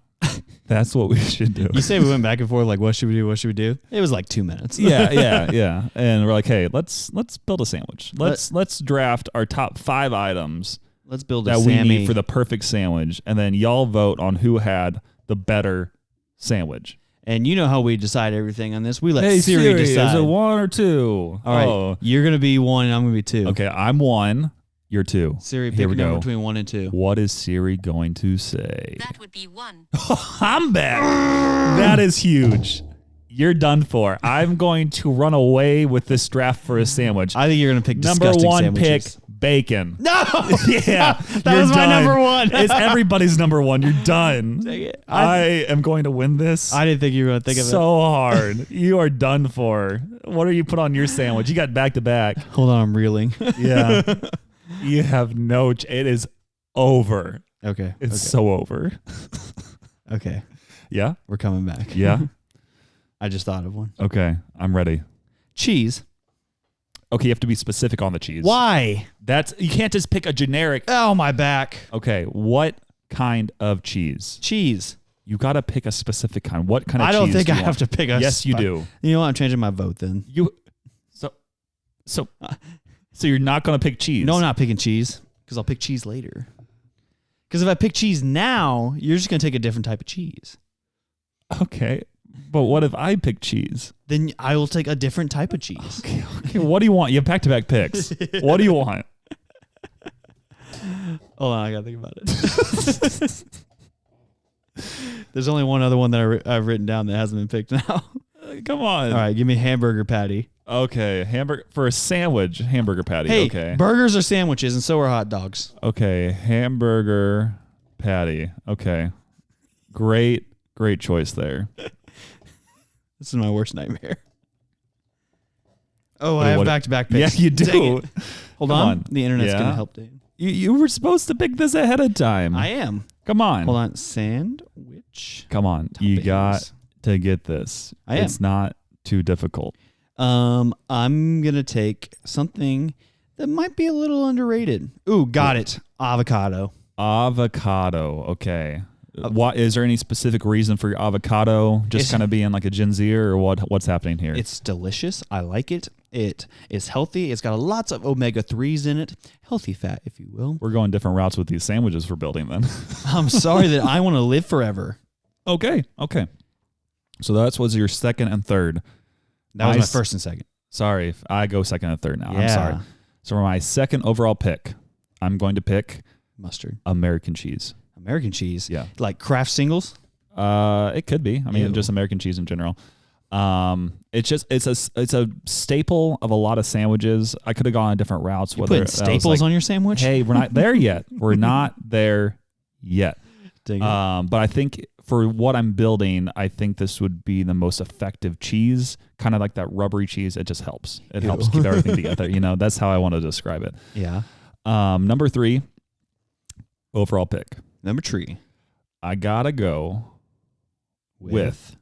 That's what we should do. You say we went back and forth like, what should we do? What should we do? It was like 2 minutes. Yeah. And we're like, hey, let's build a sandwich. Let's draft our top 5 items. Let's build that we need for the perfect sandwich, and then y'all vote on who had the better sandwich. And you know how we decide everything on this. We let Siri decide. Is it 1 or 2? All right, you're gonna be 1, and I'm gonna be 2. Okay, I'm 1. You're 2. Siri, pick a number between 1 and 2. What is Siri going to say? That would be 1. I'm back. That is huge. You're done for. I'm going to run away with this draft for a sandwich. I think you're gonna pick number disgusting 1 sandwiches. pick. Bacon. No! Yeah. That was my number 1. It's everybody's number 1. You're done. Dang it. I am going to win this. I didn't think you were going to think of it. So hard. You are done for. What do you put on your sandwich? You got back to back. Hold on, I'm reeling. Yeah. You have no... it is over. Okay. It's so over. Okay. Yeah? We're coming back. Yeah? I just thought of one. Okay. I'm ready. Cheese. Okay, you have to be specific on the cheese. Why? You can't just pick a generic. Oh, my back. Okay, what kind of cheese? Cheese. You got to pick a specific kind. What kind of cheese? I don't think I have to pick a... Yes, you do. You know what? I'm changing my vote then. So you're not going to pick cheese? No, I'm not picking cheese because I'll pick cheese later. Because if I pick cheese now, you're just going to take a different type of cheese. Okay. But what if I pick cheese? Then I will take a different type of cheese. Okay. What do you want? You have back-to-back picks. What do you want? Hold on, I gotta think about it. There's only one other one that I've written down that hasn't been picked now. Come on. All right, give me a hamburger patty. Okay, hamburger for a sandwich. Hamburger patty. Hey, okay. Burgers are sandwiches, and so are hot dogs. Okay, hamburger patty. Okay, great choice there. This is my worst nightmare. Oh, I have back-to-back picks. Yeah, you do. Hold on. The internet's going to help, Dane. You were supposed to pick this ahead of time. I am. Come on. Hold on. Sandwich. Come on. Toppings. You got to get this. It's not too difficult. I'm going to take something that might be a little underrated. Ooh, got it. Avocado. Avocado. Okay. What is there any specific reason for your avocado just kind of being like a Gen Zer, or what's happening here? It's delicious. I like it. It is healthy. It's got lots of omega-3s in it. Healthy fat, if you will. We're going different routes with these sandwiches we're building then. I'm sorry that I want to live forever. Okay. So that was your second and third. That was my first and second. Sorry, I go second and third now. Yeah. I'm sorry. So for my second overall pick, I'm going to pick mustard. American cheese. American cheese? Yeah. Like Kraft singles? It could be. I mean, just American cheese in general. It's a staple of a lot of sandwiches. I could have gone on different routes. You putting staples on your sandwich? Hey, we're not there yet. We're not there yet. Dang it. But I think for what I'm building, I think this would be the most effective cheese. Kind of like that rubbery cheese. It just helps. It helps keep everything together. You know, that's how I want to describe it. Yeah. Number 3, overall pick. Number 3. I gotta go with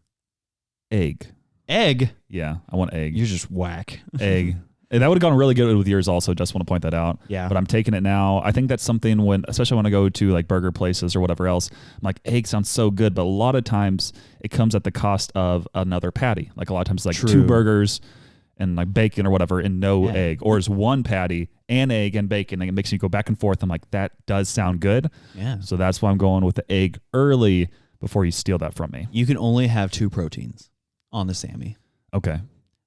egg. Egg? Yeah, I want egg. You're just whack. Egg. And that would have gone really good with yours also. Just want to point that out. Yeah. But I'm taking it now. I think that's something especially when I go to like burger places or whatever else, I'm like, egg sounds so good. But a lot of times it comes at the cost of another patty. Like a lot of times it's like 2 burgers and like bacon or whatever and no egg, or is one patty and egg and bacon, and it makes you go back and forth. I'm like, that does sound good. Yeah. So that's why I'm going with the egg early before you steal that from me. You can only have 2 proteins on the Sammy. Okay.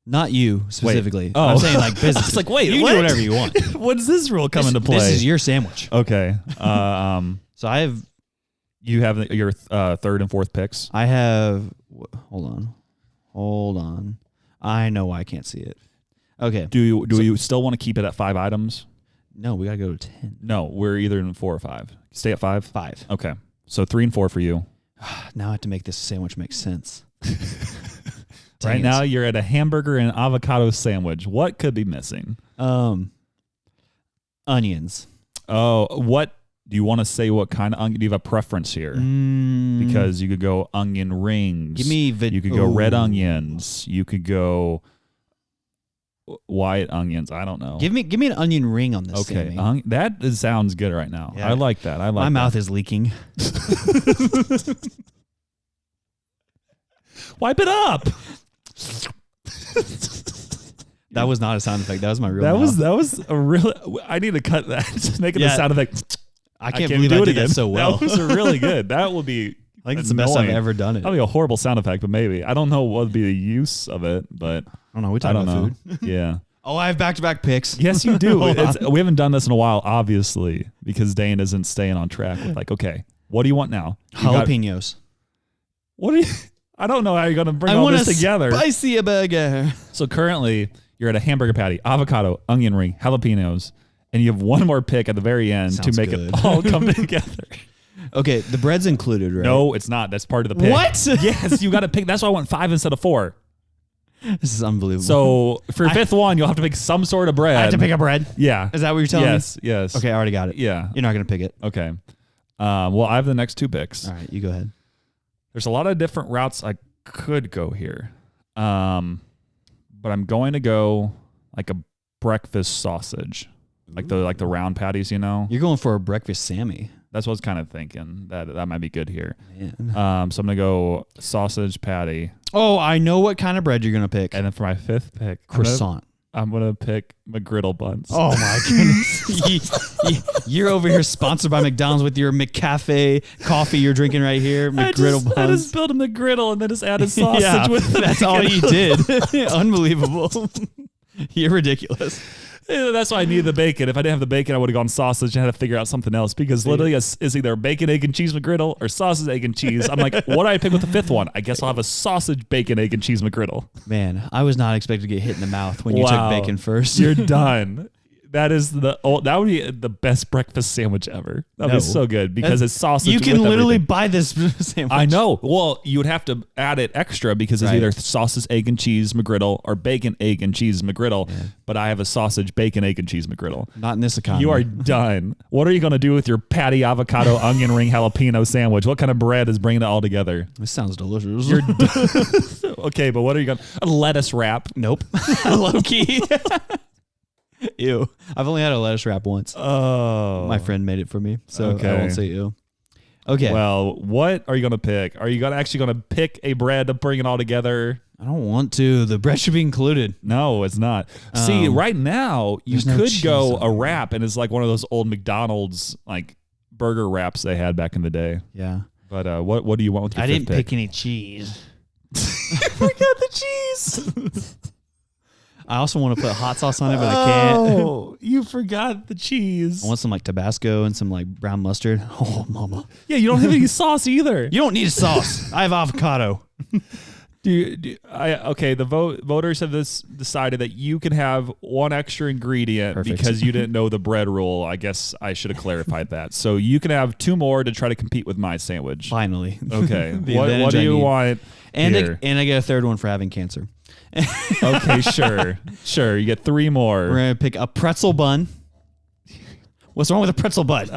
Not you specifically. Wait. Oh. I'm saying like business. It's like, wait, you can do whatever you want. What does this rule come into play? This is your sandwich. Okay. So I have. You have your third and fourth picks. I have. Hold on. I know why I can't see it. Okay. Do you still want to keep it at 5 items? No, we gotta go to 10. No, we're either in 4 or 5. Stay at 5. 5. Okay. So 3 and 4 for you. Now I have to make this sandwich make sense. Right now you're at a hamburger and avocado sandwich. What could be missing? Onions. Oh, what do you want to say? What kind of onion? Do you have a preference here? Because you could go onion rings. Give me you could go red onions. You could go white onions. I don't know. Give me an onion ring on this. Okay, Sammy. that sounds good right now. Yeah. I like that. My mouth is leaking. Wipe it up. That was not a sound effect. That was my real mouth. That was a real. I need to cut that. Just make it the sound effect. I can't believe I did that so well. That was really good. That will be. I think it's the best I've ever done it. That'll be a horrible sound effect, but maybe. I don't know what would be the use of it, but I don't know. We talk about food. Yeah. Oh, I have back-to-back picks. Yes, you do. We haven't done this in a while, obviously, because Dane isn't staying on track with like, okay, what do you want now? Jalapenos. What do you? I don't know how you're going to bring all this together. Spicy burger. So currently, you're at a hamburger patty, avocado, onion ring, jalapenos, and you have one more pick at the very end to make it all come together. Okay, the bread's included, right? No, it's not. That's part of the pick. What? Yes, you got to pick. That's why I went 5 instead of 4. This is unbelievable. So for your fifth one, you'll have to pick some sort of bread. I have to pick a bread? Yeah. Is that what you're telling me? Yes. Okay, I already got it. Yeah. You're not going to pick it. Okay. Well, I have the next 2 picks. All right, you go ahead. There's a lot of different routes I could go here. But I'm going to go like a breakfast sausage. Like the round patties, you know? You're going for a breakfast Sammy. That's what I was kind of thinking. That might be good here. Man. So I'm going to go sausage patty. Oh, I know what kind of bread you're going to pick. And then for my 5th pick, croissant. I'm going to pick McGriddle buns. Oh, my goodness. You're over here sponsored by McDonald's with your McCafe coffee you're drinking right here. McGriddle buns. I just built a McGriddle and then just added sausage with it. That's all you did. Unbelievable. You're ridiculous. That's why I needed the bacon. If I didn't have the bacon, I would have gone sausage and had to figure out something else because literally it's either bacon, egg, and cheese McGriddle or sausage, egg, and cheese. I'm like, what do I pick with the 5th one? I guess I'll have a sausage, bacon, egg, and cheese McGriddle. Man, I was not expecting to get hit in the mouth when you took bacon first. You're done. That would be the best breakfast sandwich ever. That'd be so good because it's sausage. You can with literally everything. buy this sandwich. I know. Well, you would have to add it extra because it's either sausage, egg, and cheese McGriddle or bacon, egg, and cheese McGriddle. Yeah. But I have a sausage, bacon, egg, and cheese McGriddle. Not in this economy. You are done. What are you going to do with your patty, avocado, onion ring, jalapeno sandwich? What kind of bread is bringing it all together? This sounds delicious. You're done. Okay, but what are you going to... A lettuce wrap. Nope. Low key. Ew. I've only had a lettuce wrap once. Oh. My friend made it for me, so I won't say ew. Okay. Well, what are you going to pick? Are you actually going to pick a bread to bring it all together? I don't want to. The bread should be included. No, it's not. See, right now, you could go a wrap, and it's like one of those old McDonald's like burger wraps they had back in the day. Yeah. But what do you want with your I fifth didn't pick any cheese. I forgot the cheese. I also want to put hot sauce on it, but I can't. Oh, you forgot the cheese. I want some like Tabasco and some like brown mustard. Oh, mama. Yeah, you don't have any sauce either. You don't need a sauce. I have avocado. The voters have decided that you can have one extra ingredient because you didn't know the bread rule. I guess I should have clarified that. So you can have 2 more to try to compete with my sandwich. Finally. Okay. What do you want? And I get a 3rd one for having cancer. Okay, sure. You get 3 more. We're gonna pick a pretzel bun. What's wrong with a pretzel bun?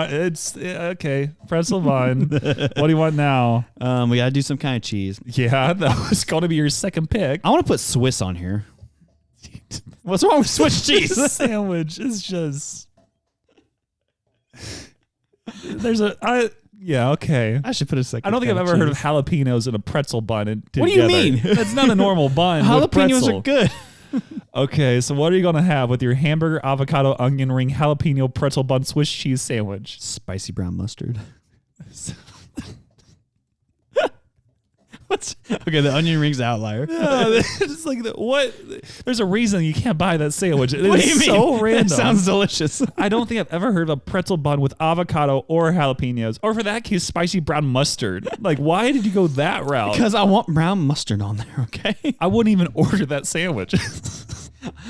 It's okay. Pretzel bun. What do you want now? We gotta do some kind of cheese. Yeah, that was going to be your 2nd pick. I want to put Swiss on here. What's wrong with Swiss cheese? This sandwich is just. Yeah, okay. I should put a 2nd. I don't think I've ever heard of jalapenos in a pretzel bun. What do you mean? That's not a normal bun. Jalapenos are good. Okay, so what are you going to have with your hamburger, avocado, onion ring, jalapeno, pretzel bun, Swiss cheese sandwich? Spicy brown mustard. Okay, the onion ring's outlier. It's like what? There's a reason you can't buy that sandwich. It What is do you mean? so random. It sounds delicious. I don't think I've ever heard of a pretzel bun with avocado or jalapenos, or for that case, spicy brown mustard. Like, why did you go that route? Because I want brown mustard on there, okay? I wouldn't even order that sandwich.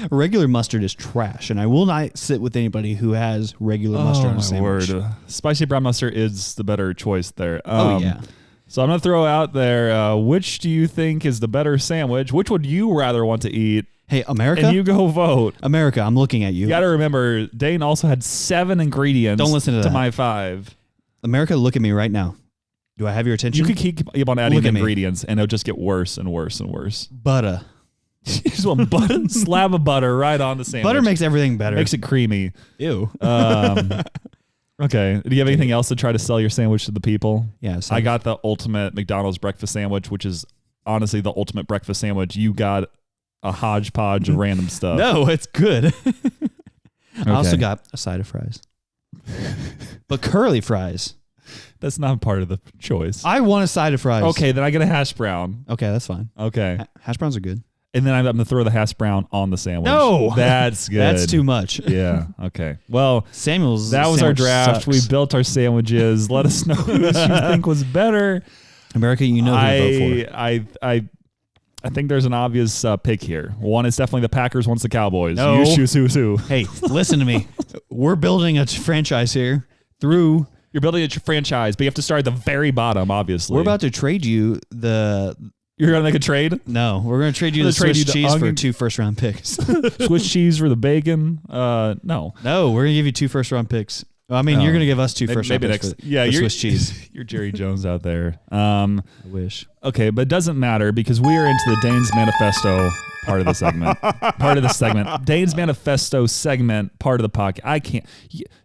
Regular mustard is trash, and I will not sit with anybody who has regular mustard on a sandwich. Word. Spicy brown mustard is the better choice there. Yeah. So I'm going to throw out there, which do you think is the better sandwich? Which would you rather want to eat? Hey, America? And you go vote. America, I'm looking at you. You got to remember, Dane also had 7 ingredients. Don't listen to that. My 5. America, look at me right now. Do I have your attention? You could keep on adding ingredients, and it'll just get worse and worse and worse. Butter. You just want butter, slab of butter right on the sandwich. Butter makes everything better. Makes it creamy. Ew. Okay. Do you have anything else to try to sell your sandwich to the people? Yeah. I got the ultimate McDonald's breakfast sandwich, which is honestly the ultimate breakfast sandwich. You got a hodgepodge of random stuff. No, it's good. Okay. I also got a side of fries. But curly fries. That's not part of the choice. I want a side of fries. Okay, then I get a hash brown. Okay, that's fine. Okay. Hash browns are good. And then I'm going to throw the hash brown on the sandwich. No! That's good. That's too much. Yeah. Okay. Well, Samuel's that was our draft. Sucks. We built our sandwiches. Let us know who you think was better. America, you know who to vote for. I think there's an obvious pick here. One is definitely the Packers. One's the Cowboys. No. You choose who. Hey, listen to me. We're building a franchise here through... You're building a franchise, but you have to start at the very bottom, obviously. We're about to trade you the... You're going to make a trade? No, we're going to trade you the Swiss cheese for 2 first-round picks. Swiss cheese for the bacon? No. No, we're going to give you 2 first-round picks. Well, I mean, you're going to give us 2 first-round picks for you're Swiss cheese. You're Jerry Jones out there. I wish. Okay, but it doesn't matter because we are into the Dane's Manifesto part of the segment. Dane's Manifesto segment, part of the podcast. I can't.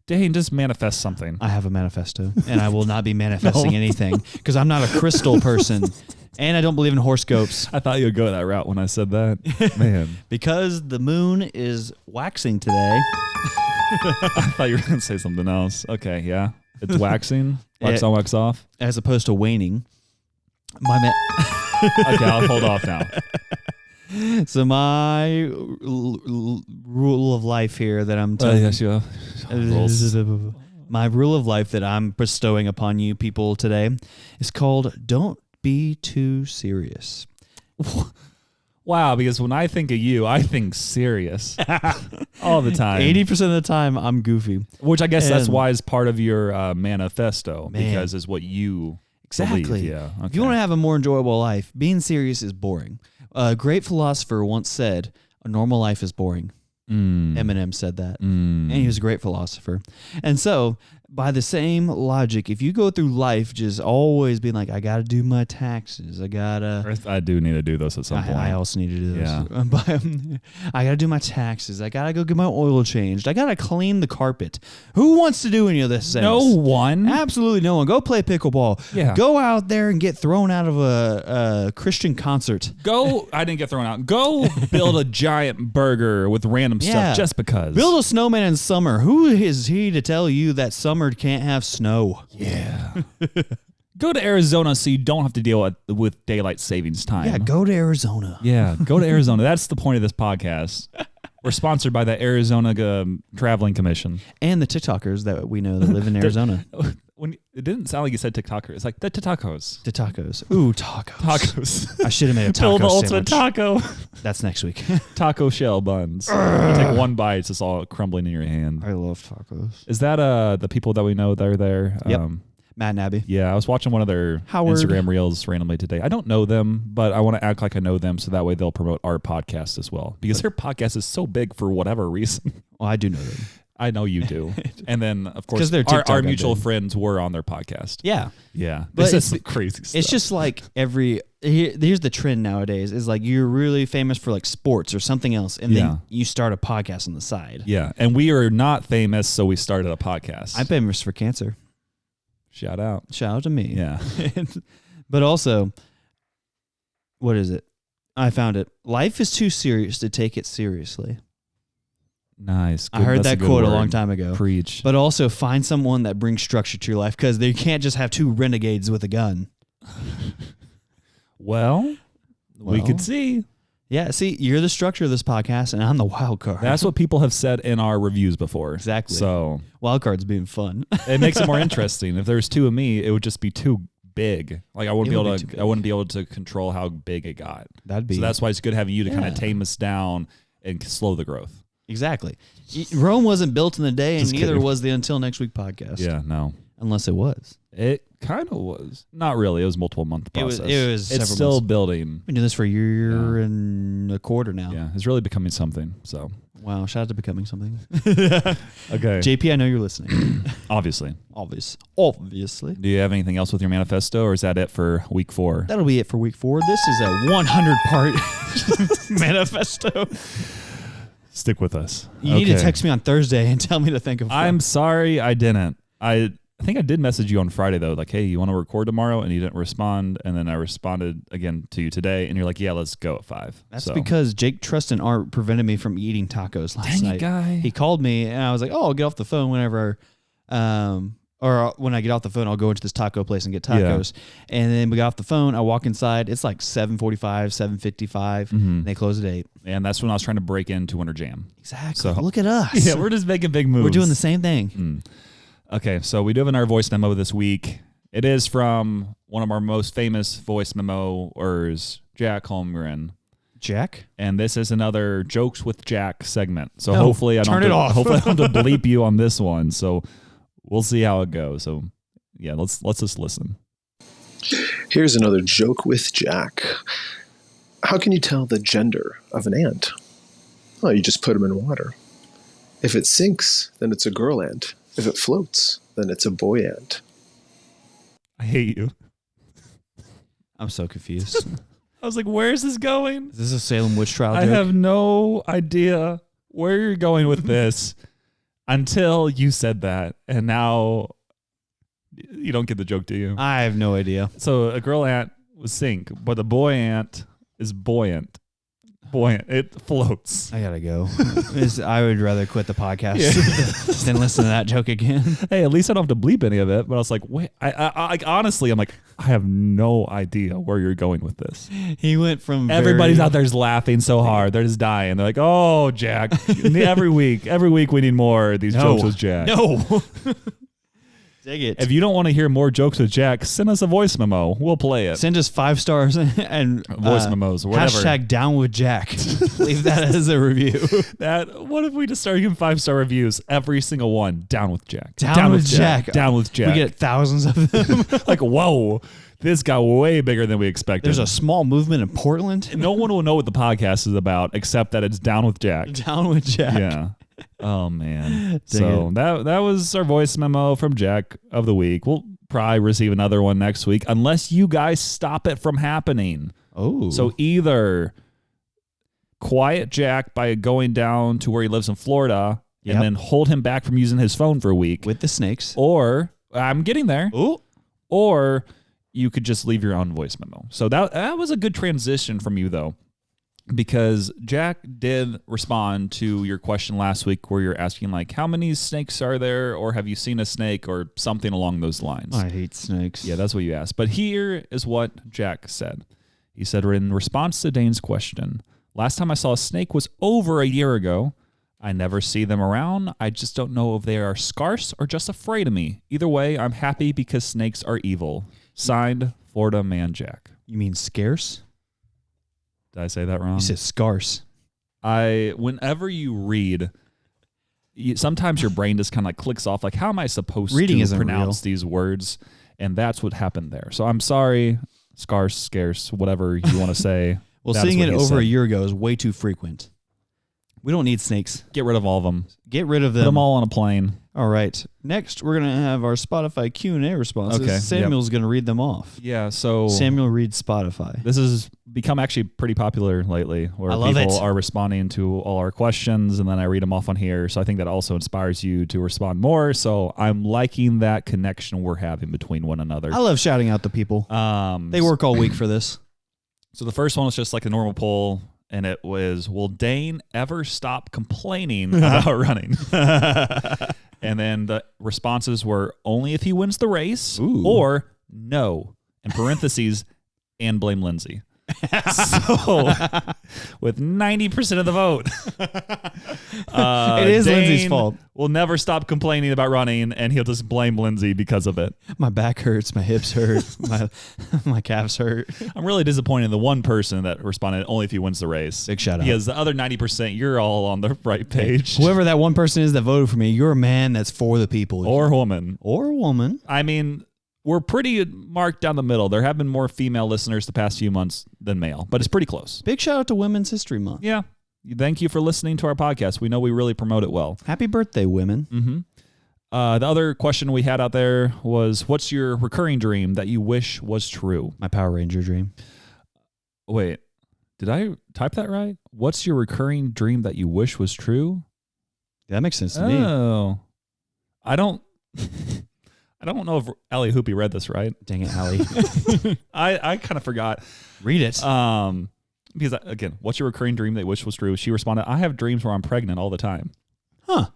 Dane, just manifest something. I have a manifesto, and I will not be manifesting anything because I'm not a crystal person. And I don't believe in horoscopes. I thought you would go that route when I said that. Man. Because the moon is waxing today. I thought you were going to say something else. Okay, yeah. It's waxing. Wax on, wax off. As opposed to waning. Okay, I'll hold off now. So my rule of life here that I'm telling you. My rule of life that I'm bestowing upon you people today is called don't be too serious. Wow, because when I think of you, I think serious all the time. 80% of the time, I'm goofy. Which I guess that's why is part of your manifesto, because it's what you exactly believe. Yeah. Okay. If you want to have a more enjoyable life, being serious is boring. A great philosopher once said, "A normal life is boring." Eminem said that, and he was a great philosopher. And so, by the same logic, if you go through life just always being like, I got to do my taxes, I do need to do those at some point. I also need to do those. Yeah. But I got to do my taxes. I got to go get my oil changed. I got to clean the carpet. Who wants to do any of this? No one. Absolutely no one. Go play pickleball. Yeah. Go out there and get thrown out of a Christian concert. I didn't get thrown out. Go build a giant burger with random stuff just because. Build a snowman in summer. Who is he to tell you that summer can't have snow? Yeah. Go to Arizona so you don't have to deal with daylight savings time. Yeah, go to Arizona. Yeah, go to Arizona. That's the point of this podcast. We're sponsored by the Arizona Traveling Commission. And the TikTokers that we know that live in Arizona. It didn't sound like you said TikToker. It's like the tacos. The tacos. Ooh, tacos. Tacos. I should have made a taco Build the sandwich. ultimate taco. That's next week. Taco shell buns. You take one bite, it's just all crumbling in your hand. I love tacos. Is that the people that we know that are there? Yep. Matt and Abby. Yeah, I was watching one of their Instagram reels randomly today. I don't know them, but I want to act like I know them so that way they'll promote our podcast as well. Because their podcast is so big for whatever reason. Well, I do know them. I know you do. And then, of course, our mutual friends were on their podcast. Yeah. Yeah. But this is some crazy stuff. It's just like here's the trend nowadays is like you're really famous for like sports or something else. And then you start a podcast on the side. Yeah. And we are not famous, so we started a podcast. I'm famous for cancer. Shout out. Shout out to me. Yeah. But also, what is it? I found it. Life is too serious to take it seriously. Nice. Good. I heard that quote a long time ago. Preach. But also find someone that brings structure to your life, because you can't just have two renegades with a gun. Well, we could see. Yeah, see, you're the structure of this podcast, and I'm the wild card. That's what people have said in our reviews before. Exactly. So wild card's being fun. It makes it more interesting. If there's two of me, it would just be too big. Like I wouldn't be able to control how big it got. So that's why it's good having you to kind of tame us down and slow the growth. Exactly. Rome wasn't built in a day, and neither was the Until Next Week podcast. Yeah, no. Unless it was. It kind of was. Not really. It was a multiple month process. It's still building. Been doing this for a year and a quarter now. Yeah, it's really becoming something. So wow, shout out to becoming something. Okay. JP, I know you're listening. Obviously. Obviously. Do you have anything else with your manifesto, or is that it for week 4? That'll be it for week 4. This is a 100-part manifesto. Stick with us. You need to text me on Thursday and tell me to think of fun. I'm sorry I didn't. I think I did message you on Friday, though, like, hey, you want to record tomorrow? And you didn't respond. And then I responded again to you today, and you're like, yeah, let's go at 5. That's because Jake Trust and Art prevented me from eating tacos last night. Guy. He called me, and I was like, oh, I'll get off the phone whenever, or when I get off the phone, I'll go into this taco place and get tacos. Yeah. And then we got off the phone. I walk inside. It's like 7:45, 7:55. And they close at 8. And that's when I was trying to break into Winter Jam. Exactly. So look at us. Yeah, we're just making big moves. We're doing the same thing. Okay, so we do have our voice memo this week. It is from one of our most famous voice memoers, Jack Holmgren. Jack? And this is another Jokes with Jack segment. So hopefully I don't hopefully I don't have to bleep you on this one. So we'll see how it goes. So yeah, let's just listen. Here's another Joke with Jack. How can you tell the gender of an ant? Well, you just put them in water. If it sinks, then it's a girl ant. If it floats, then it's a boy ant. I hate you. I'm so confused. I was like, where is this going? Is this a Salem witch trial joke? I have no idea where you're going with this until you said that. And now you don't get the joke, do you? I have no idea. So a girl ant would sink, but the boy ant is buoyant. Buoyant. It floats. I gotta go. I would rather quit the podcast than listen to that joke again. Hey, at least I don't have to bleep any of it. But I was like, wait. I honestly, I'm like, I have no idea where you're going with this. He went from everybody's out there's laughing so hard, they're just dying. They're like, oh, Jack. every week we need more of these jokes with Jack. No. Dig it. If you don't want to hear more jokes with Jack, send us a voice memo. We'll play it. Send us 5 stars and voice memos or whatever. Hashtag down with Jack. Leave that as a review. What if we just start giving 5-star reviews? Every single one. Down with Jack. Down with Jack. Down with Jack. We get thousands of them. Like, whoa. This got way bigger than we expected. There's a small movement in Portland. No one will know what the podcast is about except that it's Down with Jack. Down with Jack. Yeah. Oh, man. So that was our voice memo from Jack of the week. We'll probably receive another one next week unless you guys stop it from happening. Oh. So either quiet Jack by going down to where he lives in Florida and then hold him back from using his phone for a week. With the snakes. Or, I'm getting there. Ooh. Or you could just leave your own voice memo. So that was a good transition from you, though. Because Jack did respond to your question last week where you're asking, like, how many snakes are there, or have you seen a snake, or something along those lines. I hate snakes. Yeah, that's what you asked. But here is what Jack said. He said, in response to Dane's question, last time I saw a snake was over a year ago. I never see them around. I just don't know if they are scarce or just afraid of me. Either way, I'm happy because snakes are evil. Signed, Florida Man Jack. You mean scarce? Did I say that wrong? You said scarce. Whenever you read, sometimes your brain just kind of like clicks off, like, how am I supposed to pronounce these words? And that's what happened there. So I'm sorry, scarce, scarce, whatever you want to say. Well, seeing it over a year ago is way too frequent. We don't need snakes. Get rid of all of them. Get rid of them. Put them all on a plane. All right. Next, we're going to have our Spotify Q&A responses. Okay. Samuel's going to read them off. Yeah, so Samuel reads Spotify. This has become actually pretty popular lately, where people are responding to all our questions, and then I read them off on here. So I think that also inspires you to respond more. So I'm liking that connection we're having between one another. I love shouting out to people. They work all week for this. So the first one was just like a normal poll, and it was, will Dane ever stop complaining about running? And then the responses were only if he wins the race, or no, in parentheses, and blame Lindsay. So, with 90% of the vote, it is Dane Lindsay's fault. Will never stop complaining about running, and he'll just blame Lindsay because of it. My back hurts, my hips hurt, my calves hurt. I'm really disappointed in the one person that responded only if he wins the race. Big shout out. Because the other 90%, you're all on the right page. Whoever that one person is that voted for me, you're a man that's for the people. Or woman. Or woman. I mean, we're pretty marked down the middle. There have been more female listeners the past few months than male, but it's pretty close. Big shout out to Women's History Month. Yeah. Thank you for listening to our podcast. We know we really promote it well. Happy birthday, women. Mm-hmm. The other question we had out there was, what's your recurring dream that you wish was true? My Power Ranger dream. Wait, did I type that right? What's your recurring dream that you wish was true? That makes sense to me. Oh, I don't know if Allie Hoopy read this right. Dang it, Allie. I kind of forgot. Read it. Because again, what's your recurring dream that you wish was true? She responded, I have dreams where I'm pregnant all the time. Huh.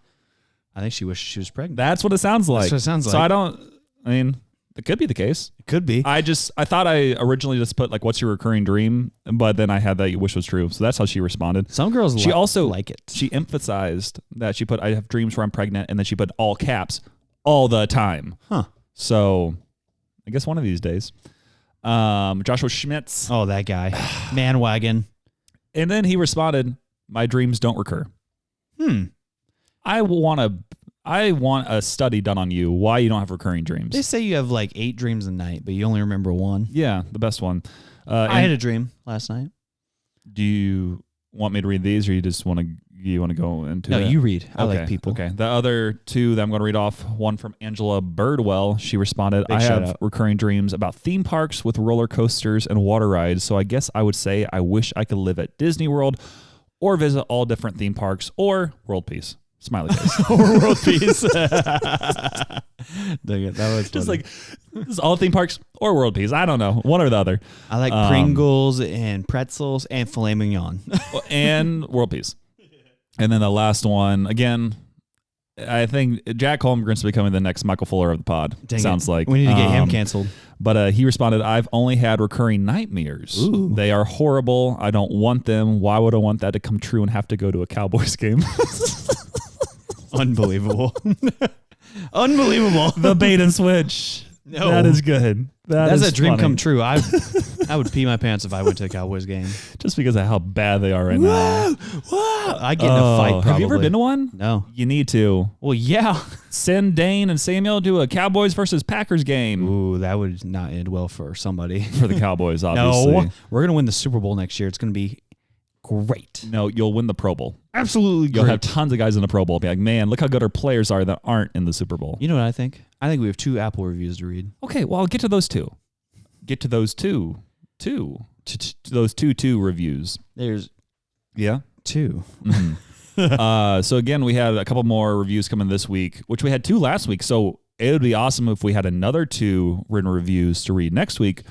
I think she wished she was pregnant. That's what it sounds like. That's what it sounds like. So it could be the case. It could be. I thought I originally just put like, what's your recurring dream? But then I had that you wish was true. So that's how she responded. Some girls she also like it. She emphasized that she put, I have dreams where I'm pregnant. And then she put all caps all the time. Huh. So I guess one of these days. Joshua Schmitz. Oh, that guy. Man wagon. And then he responded, my dreams don't recur. I want a study done on you, why you don't have recurring dreams. They say you have like 8 dreams a night, but you only remember one. Yeah, the best one. I had a dream last night. Do you want me to read these, or you just want to go into it? No, you read. I like people. Okay. The other two that I'm going to read off, one from Angela Birdwell. She responded, I have recurring dreams about theme parks with roller coasters and water rides, so I guess I would say I wish I could live at Disney World or visit all different theme parks or world peace. Smiley face. Or world peace. Dang it, that was just funny. like, this is all theme parks or world peace. I don't know. One or the other. I like Pringles and pretzels and filet mignon. And world peace. And then the last one, again, I think Jack Holmgren's becoming the next Michael Fuller of the pod. Dang sounds it. like. We need to get him canceled. But he responded, I've only had recurring nightmares. Ooh. They are horrible. I don't want them. Why would I want that to come true and have to go to a Cowboys game? Unbelievable. Unbelievable. The bait and switch. No. That is good. That's is a dream funny. come true. I would pee my pants if I went to a Cowboys game. Just because of how bad they are right now. Whoa. I'd get in a fight probably. Have you ever been to one? No. You need to. Well, yeah. Send Dane and Samuel to a Cowboys versus Packers game. Ooh, that would not end well for somebody. For the Cowboys, obviously. No, we're going to win the Super Bowl next year. It's going to be great. No, you'll win the Pro Bowl. Absolutely You'll great. have tons of guys in the Pro Bowl. Be like, man, look how good our players are that aren't in the Super Bowl. You know what I think? I think we have 2 Apple reviews to read. Okay, well, I'll get to those two. Get to those two reviews. There's 2. Mm-hmm. So again, we had a couple more reviews coming this week, which we had 2 last week. So it would be awesome if we had another 2 written reviews to read next week,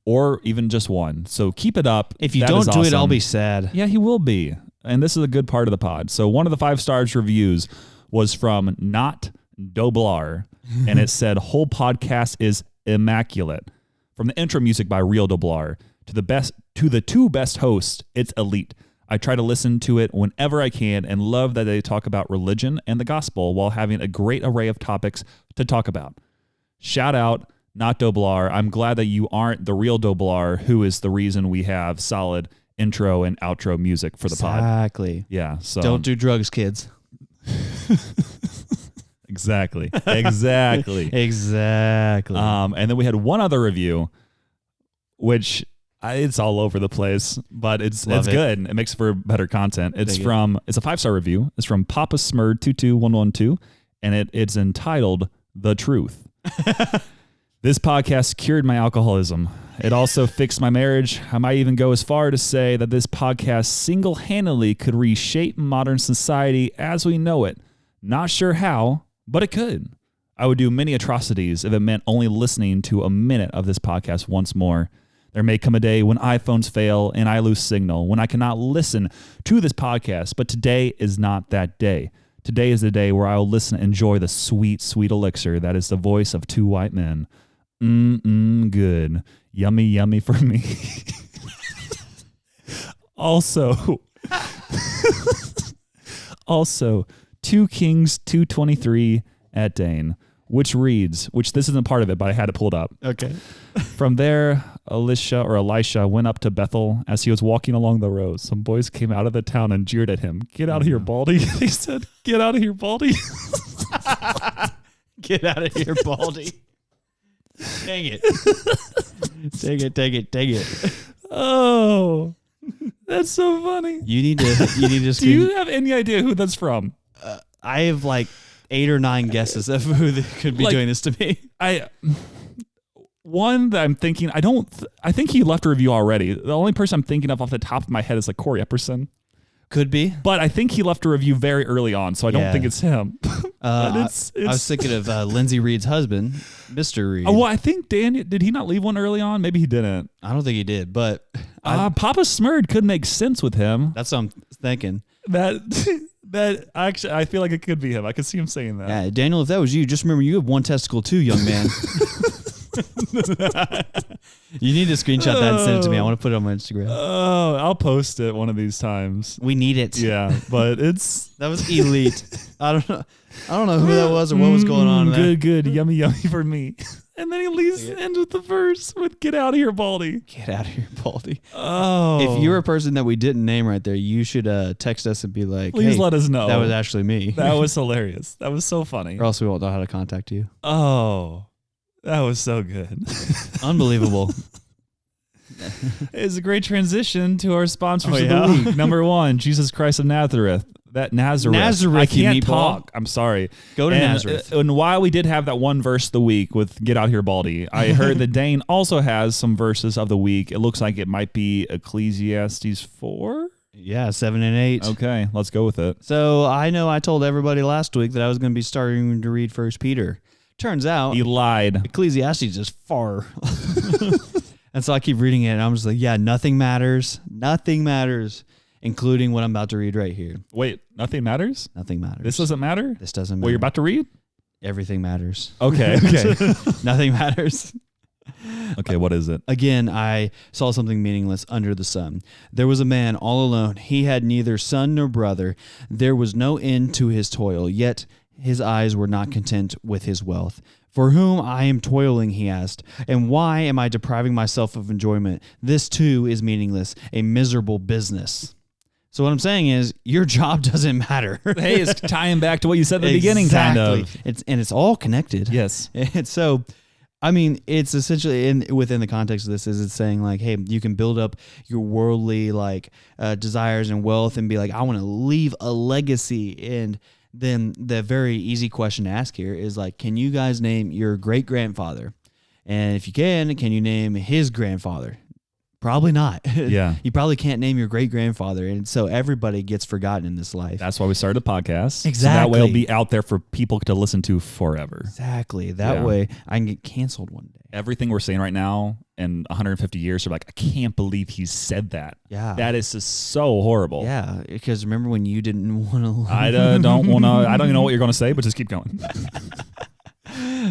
or even just 1. So keep it up. If you That don't is do it, I'll awesome. be sad. Yeah, he will be. And this is a good part of the pod. So one of the 5 stars reviews was from Not Doblar, and it said, whole podcast is immaculate. From the intro music by Real Doblar to the 2 best hosts, it's elite. I try to listen to it whenever I can and love that they talk about religion and the gospel while having a great array of topics to talk about. Shout out, Not Doblar. I'm glad that you aren't the real Doblar, who is the reason we have solid intro and outro music for the pod. Exactly. Yeah. So Don't do drugs, kids. Exactly. Exactly. And then we had one other review, which it's all over the place, but it's good. It makes for better content. It's a 5-star review. It's from Papa Smurd 22112, and it's entitled The Truth. This podcast cured my alcoholism. It also fixed my marriage. I might even go as far to say that this podcast single-handedly could reshape modern society as we know it. Not sure how, but it could. I would do many atrocities if it meant only listening to a minute of this podcast once more. There may come a day when iPhones fail and I lose signal, when I cannot listen to this podcast, but today is not that day. Today is the day where I will listen and enjoy the sweet, sweet elixir that is the voice of two white men. Good. Yummy, yummy for me. Also, 2 Kings 2:23 at Dane, which this isn't part of it, but I had it pulled up. Okay. From there, Elisha went up to Bethel. As he was walking along the road, some boys came out of the town and jeered at him. Get out of here, Baldy. They said, get out of here, Baldy. Get out of here, Baldy. Dang it. Dang it. Oh, that's so funny. You need to Do you have any idea who that's from? I have like 8 or 9 guesses of who could be doing this to me. One that I'm thinking, I think he left a review already. The only person I'm thinking of off the top of my head is like Corey Epperson. Could be. But I think he left a review very early on, so I don't think it's him. I was thinking of Lindsay Reed's husband, Mr. Reed. Oh, well, I think did he not leave one early on? Maybe he didn't. I don't think he did, but Papa Smurd could make sense with him. That's what I'm thinking. That actually, I feel like it could be him. I could see him saying that. Yeah, Daniel, if that was you, just remember you have one testicle too, young man. You need to screenshot that and send it to me. I want to put it on my Instagram. Oh, I'll post it one of these times. We need it. Yeah, but that was elite. I don't know who that was or what was going on. Good, yummy, yummy for me. And then he ends with the verse with "Get out of here, Baldy." Get out of here, Baldy. Oh, if you're a person that we didn't name right there, you should text us and be like, please let us know. That was actually me. That was hilarious. That was so funny. Or else we won't know how to contact you. Oh, that was so good. Unbelievable. It's a great transition to our sponsors of the week. Number 1, Jesus Christ of Nazareth. Nazareth. I can't talk. I'm sorry. Go to Nazareth. And while we did have that one verse of the week with "Get out here, Baldy," I heard that Dane also has some verses of the week. It looks like it might be Ecclesiastes 4. Yeah, 7 and 8. Okay, let's go with it. So I know I told everybody last week that I was going to be starting to read 1 Peter. Turns out he lied. Ecclesiastes is far. And so I keep reading it, and I'm just like, yeah, nothing matters. Nothing matters, including what I'm about to read right here. Wait, nothing matters? Nothing matters. This doesn't matter? This doesn't matter. What you're about to read? Everything matters. Okay. Nothing matters. Okay, what is it? Again, I saw something meaningless under the sun. There was a man all alone. He had neither son nor brother. There was no end to his toil, yet his eyes were not content with his wealth. For whom I am toiling, he asked, and why am I depriving myself of enjoyment? This too is meaningless, a miserable business. So what I'm saying is, your job doesn't matter. Hey, it's tying back to what you said at the beginning, kind of. It's all connected. Yes. And so, I mean, it's essentially within the context of this is it's saying like, hey, you can build up your worldly desires and wealth and be like, I want to leave a legacy. And then the very easy question to ask here is like, can you guys name your great grandfather? And if you can you name his grandfather? Probably not. Yeah. You probably can't name your great grandfather. And so everybody gets forgotten in this life. That's why we started a podcast. Exactly. So that way it'll be out there for people to listen to forever. Exactly. That way I can get canceled one day. Everything we're saying right now in 150 years, are like, I can't believe he said that. Yeah. That is just so horrible. Yeah. Because remember when you didn't want to. I don't even know what you're going to say, but just keep going.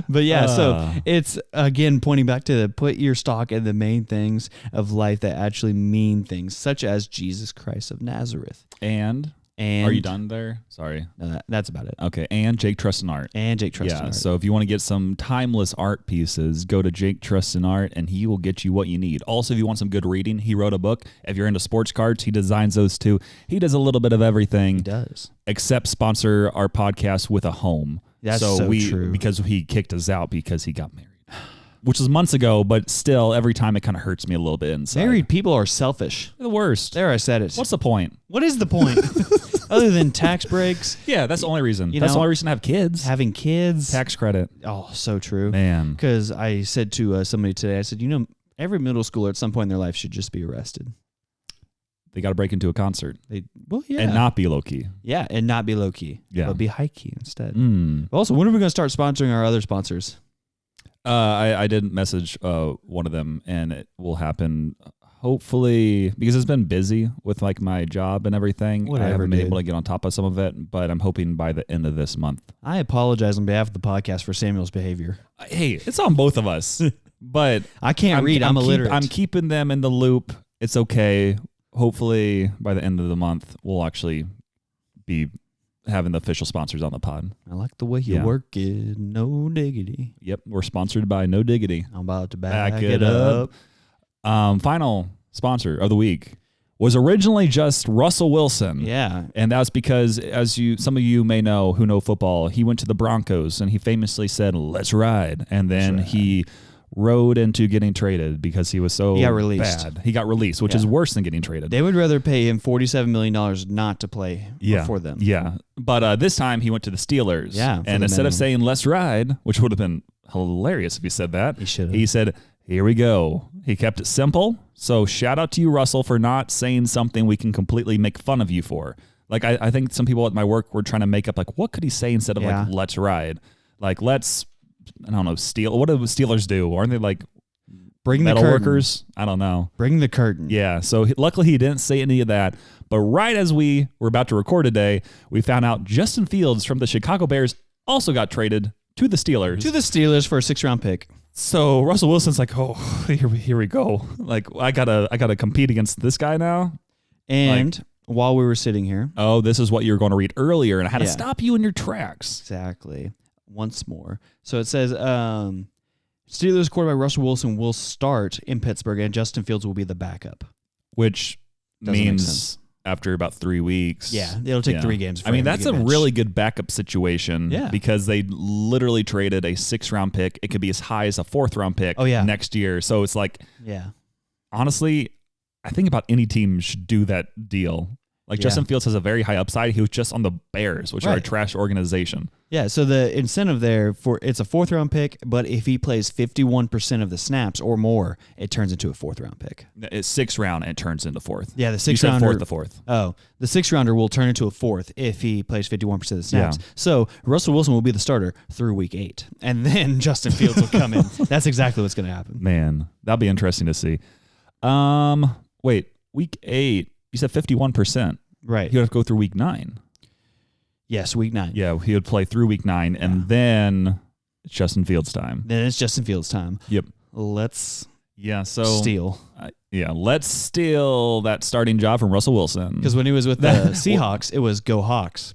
But yeah, so it's again pointing back to put your stock in the main things of life that actually mean things, such as Jesus Christ of Nazareth. And are you done there? Sorry. No, that's about it. Okay. And Jake Trust in Art. Yeah. So if you want to get some timeless art pieces, go to Jake Trust in Art and he will get you what you need. Also, if you want some good reading, he wrote a book. If you're into sports cards, he designs those too. He does a little bit of everything. He does. Except sponsor our podcast with a home. That's so true. Because he kicked us out because he got married. Which was months ago, but still, every time it kind of hurts me a little bit inside. Married people are selfish. They're the worst. There, I said it. What's the point? What is the point? Other than tax breaks? Yeah, that's the only reason. That's the only reason to have kids. Having kids. Tax credit. Oh, so true. Man. Because I said to somebody today, I said, every middle schooler at some point in their life should just be arrested. They got to break into a concert. Yeah. And not be low-key. Yeah, and not be low-key. Yeah. But be high-key instead. Also, when are we going to start sponsoring our other sponsors? I did message one of them, and it will happen hopefully, because it's been busy with like my job and everything. Whatever, I haven't dude. been able to get on top of some of it, but I'm hoping by the end of this month. I apologize on behalf of the podcast for Samuel's behavior. Hey, it's on both of us, but I can't read. I'm illiterate. I'm keeping them in the loop. It's okay. Hopefully by the end of the month, we'll actually be having the official sponsors on the pod. I like the way you work it. No diggity. Yep. We're sponsored by No Diggity. I'm about to back it up. Final sponsor of the week was originally just Russell Wilson. Yeah. And that's because, as some of you may know who know football, he went to the Broncos and he famously said, "Let's ride." And then he rode into getting traded because he was so bad. He got released, which is worse than getting traded. They would rather pay him $47 million not to play for them. Yeah. But this time he went to the Steelers. Yeah. And instead of saying, "Let's ride," which would have been hilarious if he said that, he said, "Here we go." He kept it simple. So shout out to you, Russell, for not saying something we can completely make fun of you for. Like, I think some people at my work were trying to make up, like, what could he say instead of like, "Let's ride"? Like, let's, I don't know, steal. What do Steelers do? Aren't they like bring metal the workers? I don't know. Bring the curtain. Yeah. So luckily he didn't say any of that. But right as we were about to record today, we found out Justin Fields from the Chicago Bears also got traded to the Steelers. To the Steelers for a 6th-round pick. So Russell Wilson's like, "Oh, here we go. Like, I gotta compete against this guy now." And while we were sitting here, this is what you were going to read earlier, and I had to stop you in your tracks. Exactly. Once more. So it says, Steelers quarterback Russell Wilson will start in Pittsburgh, and Justin Fields will be the backup. Which means after about 3 weeks. Yeah, it'll take 3 games. I mean, that's a really good backup situation. Yeah. Because they literally traded a 6th-round pick. It could be as high as a 4th-round pick next year. So it's like, honestly, I think about any team should do that deal. Like, Justin Fields has a very high upside. He was just on the Bears, which are a trash organization. Yeah, so the incentive there, it's a 4th-round pick, but if he plays 51% of the snaps or more, it turns into a 4th-round pick. It's 6th round and it turns into 4th. Yeah, the 6th-rounder. The 4th. Oh, the 6th-rounder will turn into a 4th if he plays 51% of the snaps. Yeah. So Russell Wilson will be the starter through week 8, and then Justin Fields will come in. That's exactly what's going to happen. Man, that'll be interesting to see. Wait, week 8. You said 51%. Right. He would have to go through week 9. Yes, week 9. Yeah, he would play through week 9, and then it's Justin Fields' time. Then it's Justin Fields' time. Yep. Let's steal. Let's steal that starting job from Russell Wilson. Because when he was with the Seahawks, it was "Go Hawks."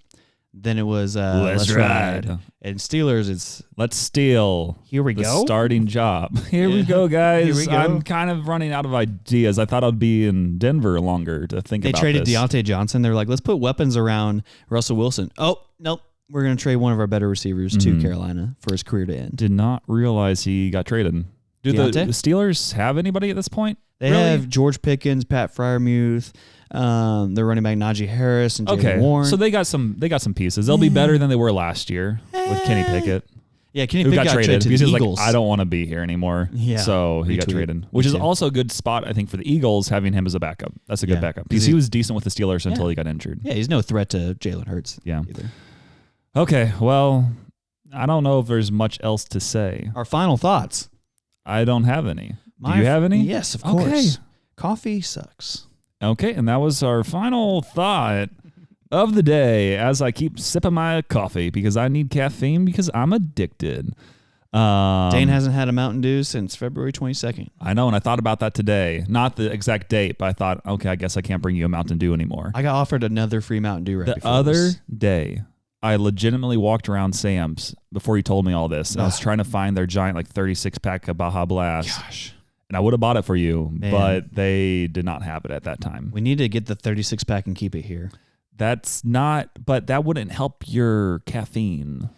Then it was let's ride. And Steelers, it's let's steal. Here we go. Starting job. Here we go, guys. Here we go. I'm kind of running out of ideas. I thought I'd be in Denver longer to think about this. They traded Deontay Johnson. They're like, let's put weapons around Russell Wilson. Oh, nope. We're going to trade one of our better receivers to Carolina for his career to end. Did not realize he got traded. Do the Steelers have anybody at this point? They have George Pickens, Pat Freiermuth, their running back Najee Harris and Jaylen Warren. So they got some pieces. They'll be better than they were last year with Kenny Pickett. Yeah, Kenny Pickett got traded to because the he was Eagles. like, I don't want to be here anymore. Yeah, so he got traded, which is also a good spot, I think, for the Eagles having him as a backup. That's a good backup because he was decent with the Steelers until he got injured. Yeah, he's no threat to Jalen Hurts. Either. Okay, well, I don't know if there's much else to say. Our final thoughts. I don't have any. Do you have any? Yes, of course. Okay. Coffee sucks. Okay, and that was our final thought of the day as I keep sipping my coffee because I need caffeine because I'm addicted. Dane hasn't had a Mountain Dew since February 22nd. I know, and I thought about that today. Not the exact date, but I thought, okay, I guess I can't bring you a Mountain Dew anymore. I got offered another free Mountain Dew the other day. I legitimately walked around Sam's before he told me all this. And I was trying to find their giant 36-pack of Baja Blast. Gosh. And I would have bought it for you, but they did not have it at that time. We need to get the 36-pack and keep it here. That's not, but that wouldn't help your caffeine,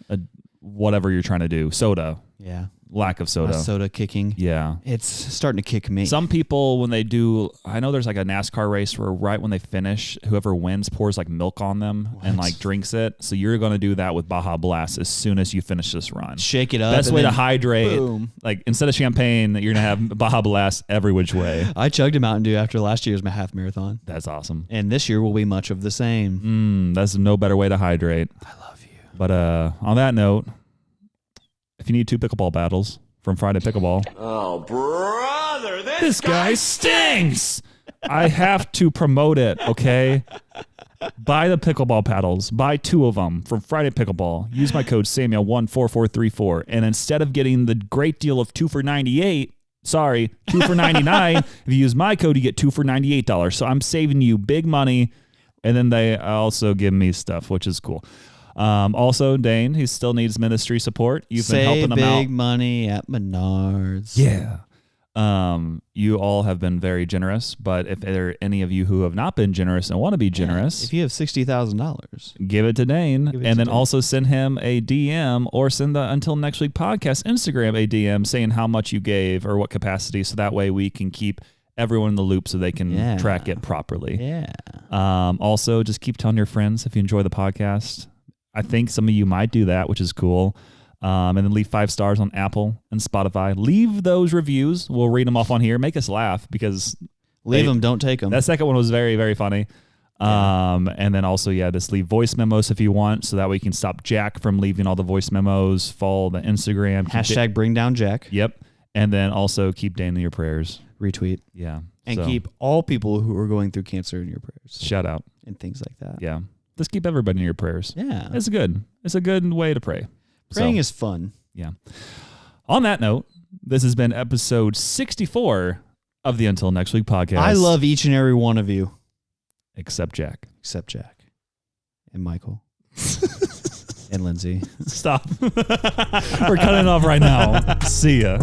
whatever you're trying to do. Soda. Yeah. Lack of soda. Soda kicking. Yeah. It's starting to kick me. Some people, when they do, I know there's a NASCAR race where right when they finish, whoever wins pours milk on them and drinks it. So you're going to do that with Baja Blast as soon as you finish this run. Shake it up. Best way to hydrate. Boom. Instead of champagne, you're going to have Baja Blast every which way. I chugged a Mountain Dew after last year's half marathon. That's awesome. And this year will be much of the same. That's no better way to hydrate. I love you. But on that note, if you need 2 pickleball battles from Friday Pickleball. Oh, brother, This guy stinks. I have to promote it, okay? Buy the pickleball paddles. Buy 2 of them from Friday Pickleball. Use my code Samuel14434. And instead of getting the great deal of 2 for $98, 2 for $99, if you use my code, you get 2 for $98. So I'm saving you big money. And then they also give me stuff, which is cool. Also, Dane, he still needs ministry support. You've been helping him out. Save big money at Menards. Yeah. You all have been very generous, but if there are any of you who have not been generous and want to be generous, if you have $60,000, give it to Dane, and then also send him a DM or send the Until Next Week podcast Instagram a DM saying how much you gave or what capacity, so that way we can keep everyone in the loop so they can track it properly. Yeah. Also, just keep telling your friends if you enjoy the podcast. I think some of you might do that, which is cool. And then leave 5 stars on Apple and Spotify. Leave those reviews. We'll read them off on here. Make us laugh because leave them, don't take them. That second one was very, very funny. And then also, just leave voice memos if you want, so that way you can stop Jack from leaving all the voice memos. Follow the Instagram. Hashtag bring down Jack. Yep. And then also keep Dane in your prayers. Retweet. Yeah. And keep all people who are going through cancer in your prayers. Shout out. And things like that. Yeah. Just keep everybody in your prayers. Yeah. It's good. It's a good way to pray. Praying is fun. Yeah. On that note, this has been episode 64 of the Until Next Week podcast. I love each and every one of you. Except Jack. Except Jack. And Michael. And Lindsay. Stop. We're cutting off right now. See ya.